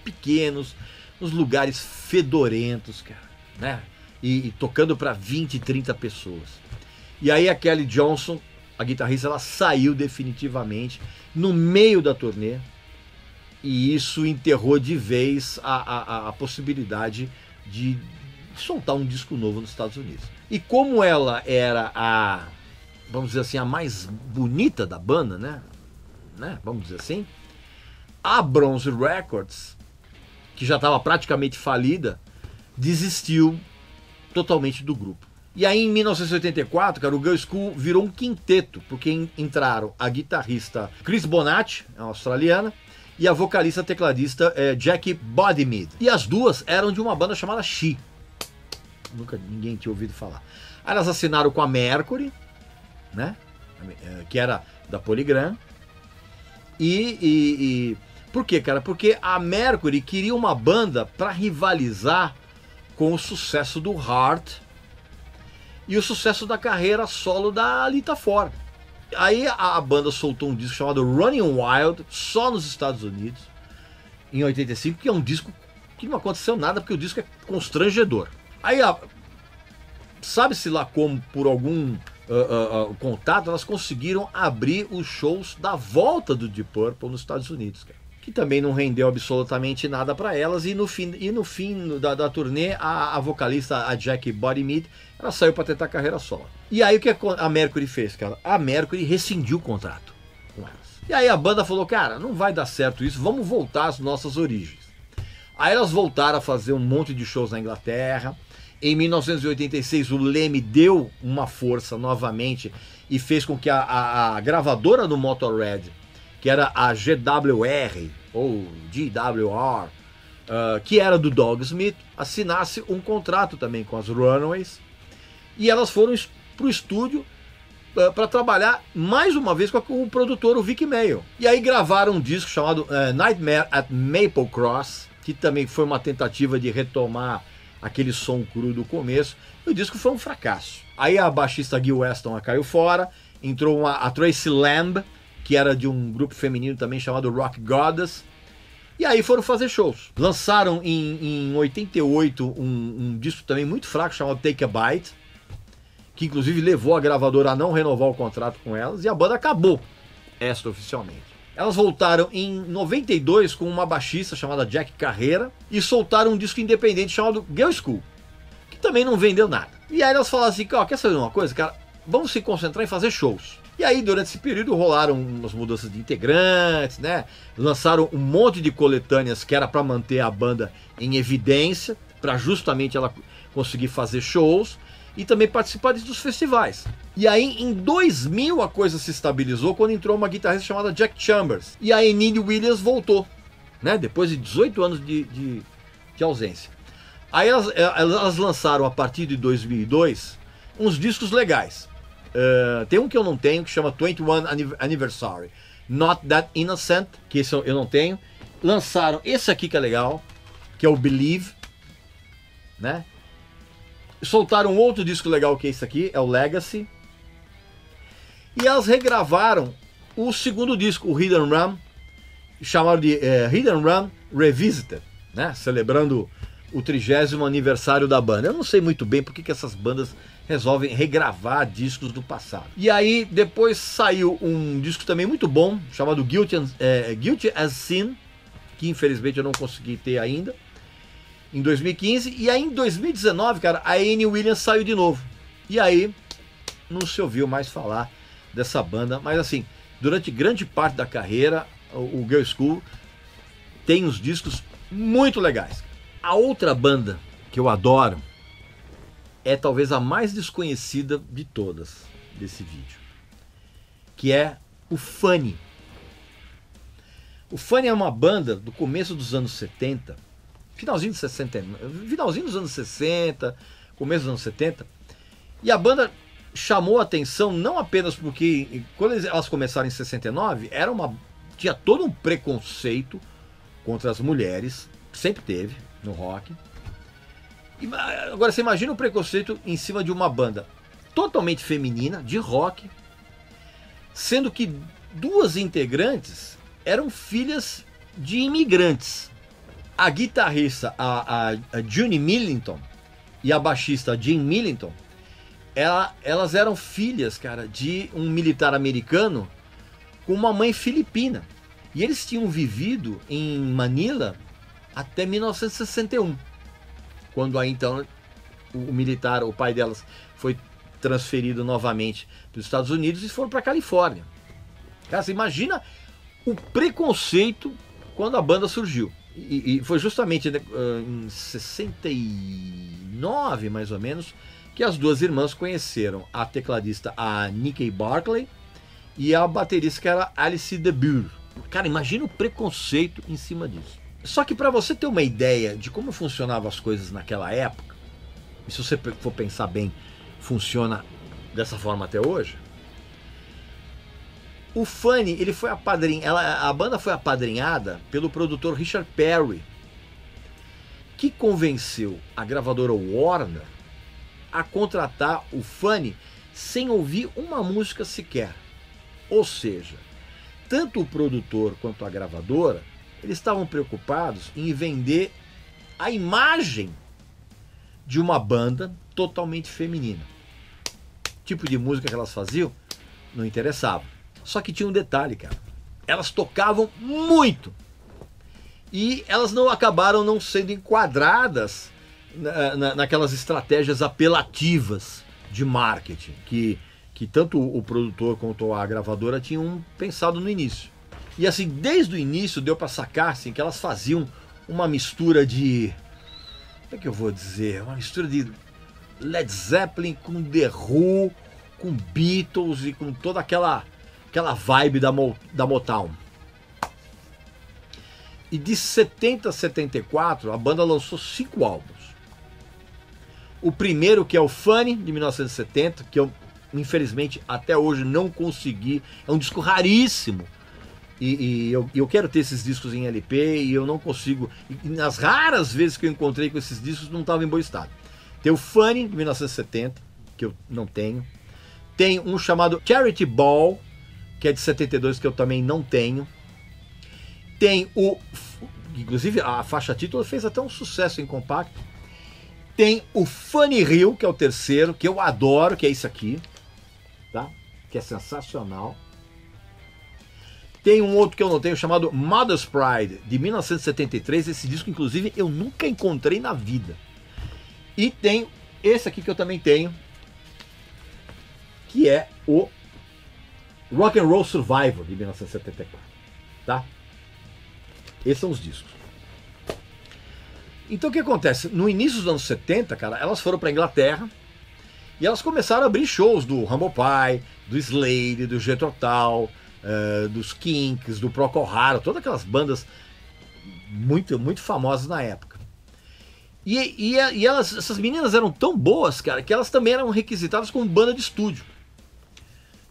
pequenos, nos lugares fedorentos, cara, né? E tocando para 20, 30 pessoas. E aí a Kelly Johnson, a guitarrista, ela saiu definitivamente no meio da turnê. E isso enterrou de vez a possibilidade de soltar um disco novo nos Estados Unidos. E como ela era vamos dizer assim, a mais bonita da banda, né? Vamos dizer assim, a Bronze Records, que já estava praticamente falida, desistiu totalmente do grupo. E aí em 1984, cara, o Girl School virou um quinteto, porque entraram a guitarrista Chris Bonatti, a australiana, e a vocalista tecladista Jackie Bodymead. E as duas eram de uma banda chamada She. Nunca ninguém tinha ouvido falar. Aí elas assinaram com a Mercury, né? Que era da Polygram. E por quê, cara? Porque a Mercury queria uma banda para rivalizar com o sucesso do Heart e o sucesso da carreira solo da Lita Ford. Aí a banda soltou um disco chamado Running Wild, só nos Estados Unidos, em 85, que é um disco que não aconteceu nada, porque o disco é constrangedor. Aí, sabe-se lá como, por algum contato, elas conseguiram abrir os shows da volta do Deep Purple nos Estados Unidos, cara, que também não rendeu absolutamente nada para elas, e no fim da turnê, a vocalista, a Jackie Bodymead, ela saiu para tentar carreira solo. E aí o que a Mercury fez, cara? A Mercury rescindiu o contrato com elas. E aí a banda falou, cara, não vai dar certo isso, vamos voltar às nossas origens. Aí elas voltaram a fazer um monte de shows na Inglaterra. Em 1986 o Lemmy deu uma força novamente e fez com que a gravadora do Motorhead, que era a GWR ou GWR, que era do Dogsmith, assinasse um contrato também com as Runaways, e elas foram para o estúdio para trabalhar mais uma vez com o produtor, o Vic Mayo. E aí gravaram um disco chamado Nightmare at Maple Cross, que também foi uma tentativa de retomar aquele som cru do começo, e o disco foi um fracasso. Aí a baixista Gil Weston caiu fora, entrou a Tracy Lamb, que era de um grupo feminino também chamado Rock Goddess, e aí foram fazer shows. Lançaram em 88 um disco também muito fraco chamado Take a Bite, que inclusive levou a gravadora a não renovar o contrato com elas, e a banda acabou extraoficialmente. Elas voltaram em 92 com uma baixista chamada Jack Carreira e soltaram um disco independente chamado Girl School, que também não vendeu nada. E aí elas falaram assim, ó, quer saber uma coisa, cara? Vamos se concentrar em fazer shows. E aí, durante esse período, rolaram umas mudanças de integrantes, né? Lançaram um monte de coletâneas que era para manter a banda em evidência, para justamente ela conseguir fazer shows e também participar dos festivais. E aí, em 2000, a coisa se estabilizou quando entrou uma guitarrista chamada Jack Chambers. E aí, Neil Williams voltou, né? Depois de 18 anos de ausência. Aí elas lançaram, a partir de 2002, uns discos legais. Tem um que eu não tenho, que chama 21 Anniversary, Not That Innocent, que esse eu não tenho. Lançaram esse aqui que é legal, que é o Believe, né? Soltaram outro disco legal que é esse aqui, é o Legacy. E elas regravaram o segundo disco, o Hidden Run, chamado de Hidden Run Revisited, né? Celebrando o 30º aniversário da banda. Eu não sei muito bem porque que essas bandas resolvem regravar discos do passado. E aí depois saiu um disco também muito bom, chamado Guilty as Sin, que infelizmente eu não consegui ter ainda, em 2015. E aí em 2019, cara, a Annie Williams saiu de novo. E aí não se ouviu mais falar dessa banda. Mas assim, durante grande parte da carreira, o Girl School tem uns discos muito legais. A outra banda que eu adoro é talvez a mais desconhecida de todas desse vídeo, que é o Funny. O Funny é uma banda do começo dos anos 70, finalzinho dos anos 60, começo dos anos 70, e a banda chamou a atenção não apenas porque quando elas começaram em 69, tinha todo um preconceito contra as mulheres, sempre teve no rock. Agora você imagina o preconceito em cima de uma banda totalmente feminina, de rock, sendo que duas integrantes eram filhas de imigrantes. A guitarrista, a June Millington, e a baixista Jean Millington, elas eram filhas, cara, de um militar americano com uma mãe filipina. E eles tinham vivido em Manila até 1961. Quando aí então o militar, o pai delas, foi transferido novamente para os Estados Unidos e foram para a Califórnia. Cara, você imagina o preconceito quando a banda surgiu. E foi justamente em 69, mais ou menos, que as duas irmãs conheceram a tecladista, a Nikki Barclay, e a baterista, que era Alice DeBure. Cara, imagina o preconceito em cima disso. Só que para você ter uma ideia de como funcionavam as coisas naquela época, e se você for pensar bem, funciona dessa forma até hoje, o Funny, ele foi a banda foi apadrinhada pelo produtor Richard Perry, que convenceu a gravadora Warner a contratar o Funny sem ouvir uma música sequer. Ou seja, tanto o produtor quanto a gravadora, eles estavam preocupados em vender a imagem de uma banda totalmente feminina. O tipo de música que elas faziam não interessava. Só que tinha um detalhe, cara. Elas tocavam muito. E elas acabaram não sendo enquadradas naquelas estratégias apelativas de marketing que tanto o produtor quanto a gravadora tinham pensado no início. E assim, desde o início deu para sacar assim, que elas faziam uma mistura de... Como é que eu vou dizer? Uma mistura de Led Zeppelin com The Who, com Beatles e com toda aquela vibe da Motown. E de 70 a 74, a banda lançou 5 álbuns. O primeiro, que é o Funny, de 1970, que eu, infelizmente, até hoje não consegui. É um disco raríssimo. E eu quero ter esses discos em LP e eu não consigo. E nas raras vezes que eu encontrei com esses discos, não estava em bom estado. Tem o Funny, de 1970, que eu não tenho. Tem um chamado Charity Ball, que é de 72, que eu também não tenho. Tem inclusive a faixa título fez até um sucesso em compacto. Tem o Funny Hill, que é o terceiro, que eu adoro, que é isso aqui, tá? Que é sensacional. Tem um outro que eu não tenho, chamado Mother's Pride, de 1973. Esse disco, inclusive, eu nunca encontrei na vida. E tem esse aqui que eu também tenho, que é o Rock and Roll Survivor, de 1974. Tá? Esses são os discos. Então o que acontece? No início dos anos 70, cara, elas foram para Inglaterra e elas começaram a abrir shows do Humble Pie, do Slade, do Jethro Tull, dos Kinks, do Procol Harum, todas aquelas bandas muito, muito famosas na época. E essas meninas eram tão boas, cara, que elas também eram requisitadas como banda de estúdio. Pra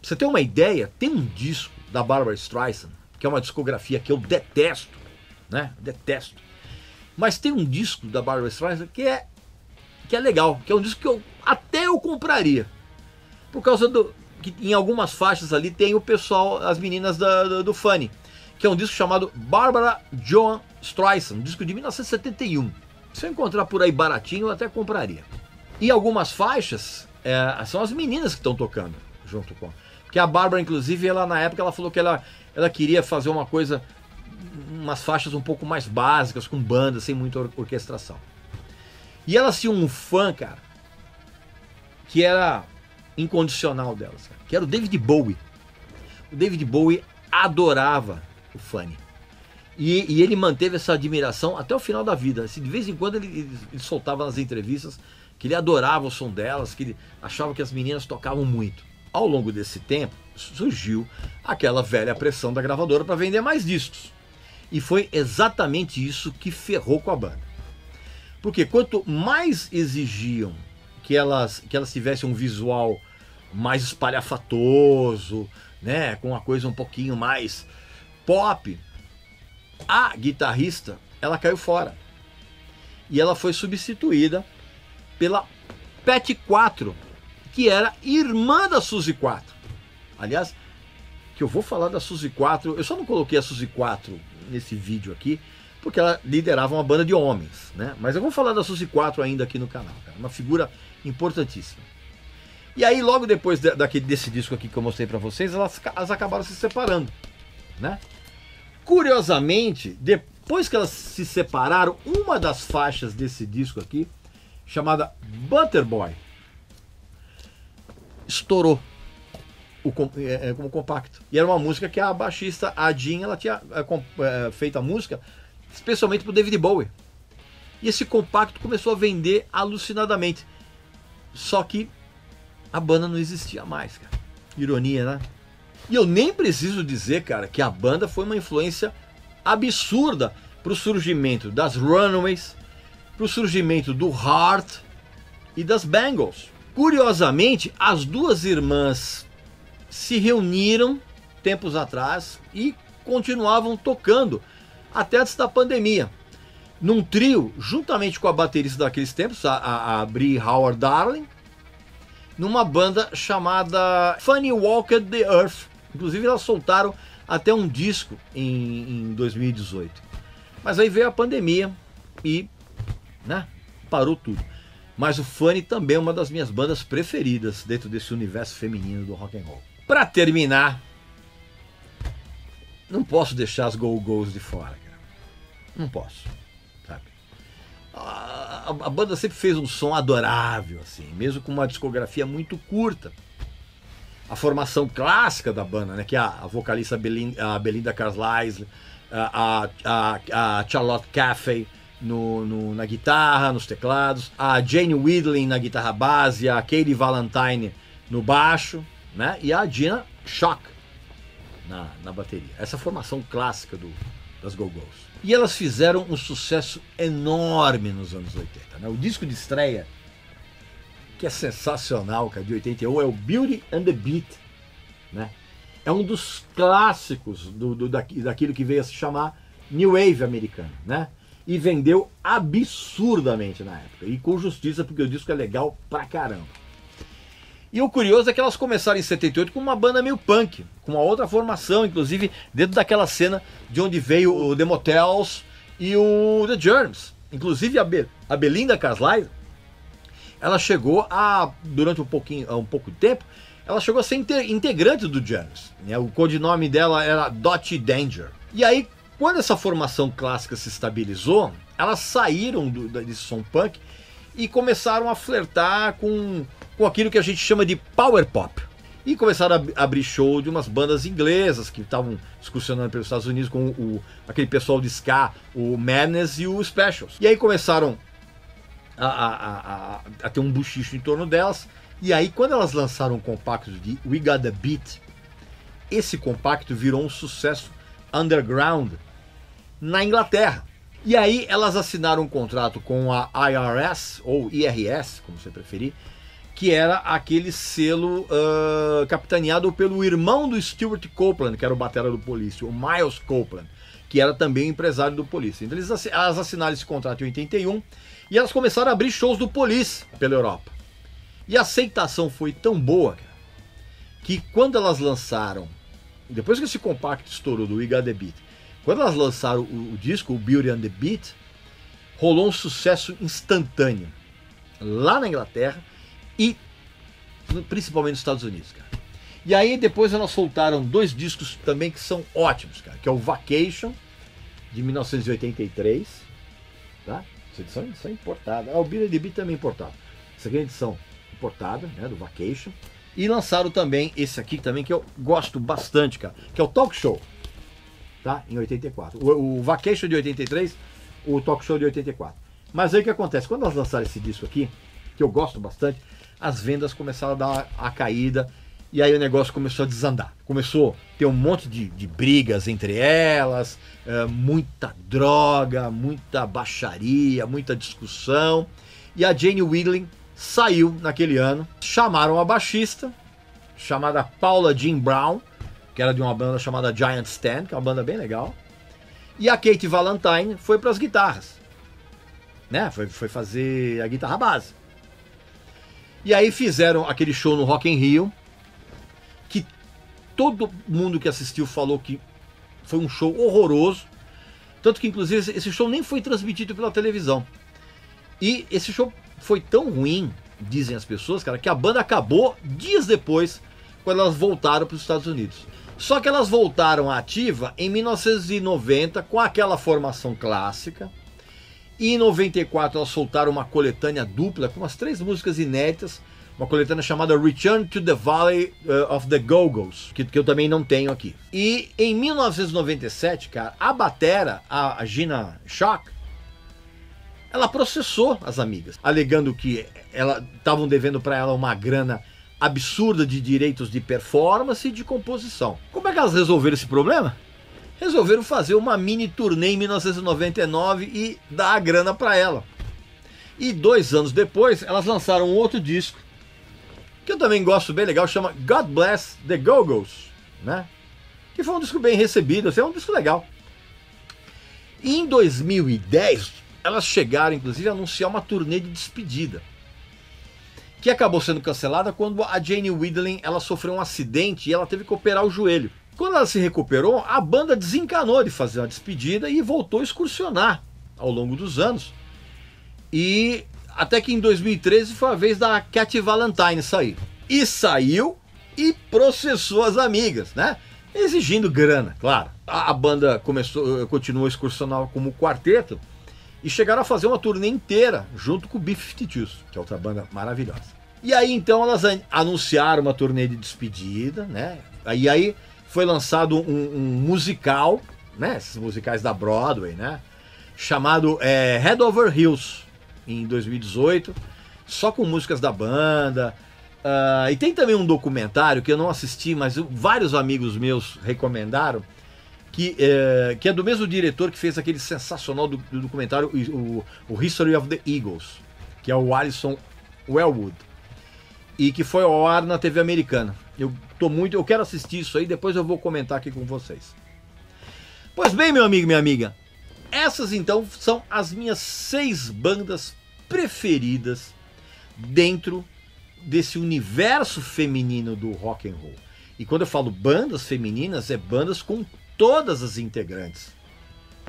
você ter uma ideia, tem um disco da Barbra Streisand, que é uma discografia que eu detesto, né? Detesto. Mas tem um disco da Barbra Streisand que é legal, que é um disco que eu compraria. Por causa que em algumas faixas ali tem o pessoal, as meninas do Funny, que é um disco chamado Barbra Joan Streisand, um disco de 1971. Se eu encontrar por aí baratinho, eu até compraria. E algumas faixas são as meninas que estão tocando junto com. Porque a Barbra, inclusive, ela na época ela falou que ela queria fazer uma coisa umas faixas um pouco mais básicas, com bandas, sem muita orquestração. E elas tinham um fã, cara, que era incondicional delas, cara, que era o David Bowie. O David Bowie adorava o Funny. E ele manteve essa admiração até o final da vida. Assim, de vez em quando ele soltava nas entrevistas que ele adorava o som delas, que ele achava que as meninas tocavam muito. Ao longo desse tempo, surgiu aquela velha pressão da gravadora para vender mais discos. E foi exatamente isso que ferrou com a banda. Porque quanto mais exigiam que elas tivessem um visual mais espalhafatoso, né, com uma coisa um pouquinho mais pop, a guitarrista, ela caiu fora. E ela foi substituída pela Patty 4, que era irmã da Suzy 4. Aliás, que eu vou falar da Suzy 4, eu só não coloquei a Suzy 4 nesse vídeo aqui, porque ela liderava uma banda de homens, né? Mas eu vou falar da Suzy 4 ainda aqui no canal, cara. Uma figura importantíssima. E aí, logo depois desse disco aqui que eu mostrei pra vocês, elas acabaram se separando, né? Curiosamente, depois que elas se separaram, uma das faixas desse disco aqui, chamada Butterboy, estourou como compacto. E era uma música que a baixista, a Jean, ela tinha feito a música especialmente para o David Bowie. E esse compacto começou a vender alucinadamente. Só que a banda não existia mais, cara. Ironia, né? E eu nem preciso dizer, cara, que a banda foi uma influência absurda para o surgimento das Runaways, para o surgimento do Heart e das Bangles. Curiosamente, as duas irmãs se reuniram tempos atrás e continuavam tocando até antes da pandemia, num trio, juntamente com a baterista daqueles tempos, a Brie Howard Darling, numa banda chamada Funny Walked the Earth. Inclusive elas soltaram até um disco em 2018. Mas aí veio a pandemia e, né, parou tudo. Mas o Funny também é uma das minhas bandas preferidas dentro desse universo feminino do rock and roll. Para terminar, não posso deixar as Go-Go's de fora, cara. Não posso, sabe? A banda sempre fez um som adorável, assim, mesmo com uma discografia muito curta. A formação clássica da banda, né, que é a vocalista a Belinda Carlisle, a Charlotte Caffey na guitarra, nos teclados, a Jane Wiedlin na guitarra base, a Katie Valentine no baixo, né, e a Gina Shock na bateria. Essa formação clássica das Go-Go's. E elas fizeram um sucesso enorme nos anos 80. Né? O disco de estreia, que é sensacional, cara, de 81, é o Beauty and the Beat, né? É um dos clássicos daquilo que veio a se chamar New Wave americano, né? E vendeu absurdamente na época, e com justiça, porque o disco é legal pra caramba. E o curioso é que elas começaram em 78 com uma banda meio punk, com uma outra formação, inclusive dentro daquela cena de onde veio o The Motels e o The Germs. Inclusive a Belinda Carlisle, ela chegou durante um pouco de tempo, ela chegou a ser integrante do Germs, né? O codinome dela era Dottie Danger. E aí, quando essa formação clássica se estabilizou, elas saíram desse som punk e começaram a flertar com aquilo que a gente chama de power pop. E começaram a abrir show de umas bandas inglesas que estavam excursionando pelos Estados Unidos com aquele pessoal de ska, o Madness e o Specials. E aí começaram a ter um buchicho em torno delas. E aí, quando elas lançaram um compacto de We Got The Beat, esse compacto virou um sucesso underground na Inglaterra. E aí elas assinaram um contrato com a IRS, ou IRS, como você preferir, que era aquele selo capitaneado pelo irmão do Stuart Copeland, que era o batera do Police, o Miles Copeland, que era também empresário do Police. Então elas assinaram esse contrato em 81 e elas começaram a abrir shows do Police pela Europa. E a aceitação foi tão boa, cara, que quando elas lançaram, depois que esse compacto estourou do We Got The Beat, quando elas lançaram o disco, o Beauty and the Beat, rolou um sucesso instantâneo lá na Inglaterra e principalmente nos Estados Unidos, cara. E aí depois elas soltaram 2 discos também que são ótimos, cara, que é o Vacation de 1983, tá? Essa edição é importada. O Billy the Beat também é importado. Essa aqui é a edição importada, né, do Vacation. E lançaram também esse aqui também, que eu gosto bastante, cara, que é o Talk Show, tá? Em 84. O Vacation de 83, o Talk Show de 84. Mas aí o que acontece? Quando elas lançaram esse disco aqui, que eu gosto bastante, as vendas começaram a dar a caída, e aí o negócio começou a desandar. Começou a ter um monte de brigas entre elas, muita droga, muita baixaria, muita discussão. E a Jane Wiedlin saiu naquele ano. Chamaram a baixista, chamada Paula Jean Brown, que era de uma banda chamada Giant Stand, que é uma banda bem legal. E a Kate Valentine foi para as guitarras, né? Foi fazer a guitarra base. E aí fizeram aquele show no Rock in Rio, que todo mundo que assistiu falou que foi um show horroroso. Tanto que, inclusive, esse show nem foi transmitido pela televisão. E esse show foi tão ruim, dizem as pessoas, cara, que a banda acabou dias depois, quando elas voltaram para os Estados Unidos. Só que elas voltaram à ativa em 1990 com aquela formação clássica. E em 94 elas soltaram uma coletânea dupla com umas 3 músicas inéditas, uma coletânea chamada Return to the Valley of the Go-Go's, que eu também não tenho aqui. E em 1997, cara, a batera, a Gina Shock, ela processou as amigas, alegando que estavam devendo para ela uma grana absurda de direitos de performance e de composição. Como é que elas resolveram esse problema? Resolveram fazer uma mini turnê em 1999 e dar a grana para ela. E 2 anos depois, elas lançaram um outro disco, que eu também gosto, bem legal, chama God Bless the Go-Go's, né? Que foi um disco bem recebido, assim, é um disco legal. E em 2010, elas chegaram, inclusive, a anunciar uma turnê de despedida, que acabou sendo cancelada quando a Jane Wiedlin, ela sofreu um acidente e ela teve que operar o joelho. Quando ela se recuperou, a banda desencanou de fazer uma despedida e voltou a excursionar ao longo dos anos. E até que em 2013 foi a vez da Kate Valentine sair. E saiu e processou as amigas, né? Exigindo grana, claro. A banda continuou a excursionar como quarteto e chegaram a fazer uma turnê inteira junto com o B-52s, que é outra banda maravilhosa. E aí então elas anunciaram uma turnê de despedida, né? E aí foi lançado um musical, né? Esses musicais da Broadway, né? Chamado Head Over Heels, em 2018, só com músicas da banda. E tem também um documentário que eu não assisti, mas vários amigos meus recomendaram, que é do mesmo diretor que fez aquele sensacional do documentário, o History of the Eagles, que é o Alison Wellwood, e que foi ao ar na TV americana. Eu quero assistir isso aí, depois eu vou comentar aqui com vocês. Pois bem, meu amigo e minha amiga, essas então são as minhas 6 bandas preferidas dentro desse universo feminino do rock and roll. E quando eu falo bandas femininas, é bandas com todas as integrantes,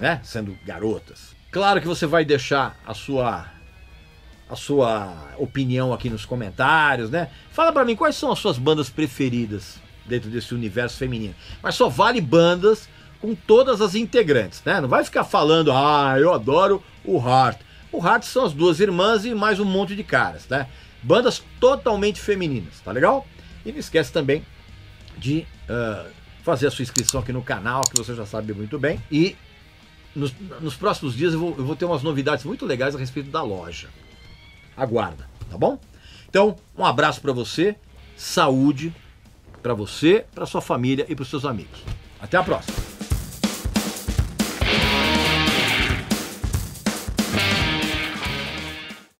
né? Sendo garotas. Claro que você vai deixar a sua opinião aqui nos comentários, né? Fala pra mim quais são as suas bandas preferidas dentro desse universo feminino. Mas só vale bandas com todas as integrantes, né? Não vai ficar falando, eu adoro o Heart. O Heart são as 2 irmãs e mais um monte de caras, né? Bandas totalmente femininas, tá legal? E não esquece também de fazer a sua inscrição aqui no canal, que você já sabe muito bem. E nos próximos dias eu vou ter umas novidades muito legais a respeito da loja. Aguarda, tá bom? Então, um abraço para você, saúde para você, para sua família e para os seus amigos. Até a próxima!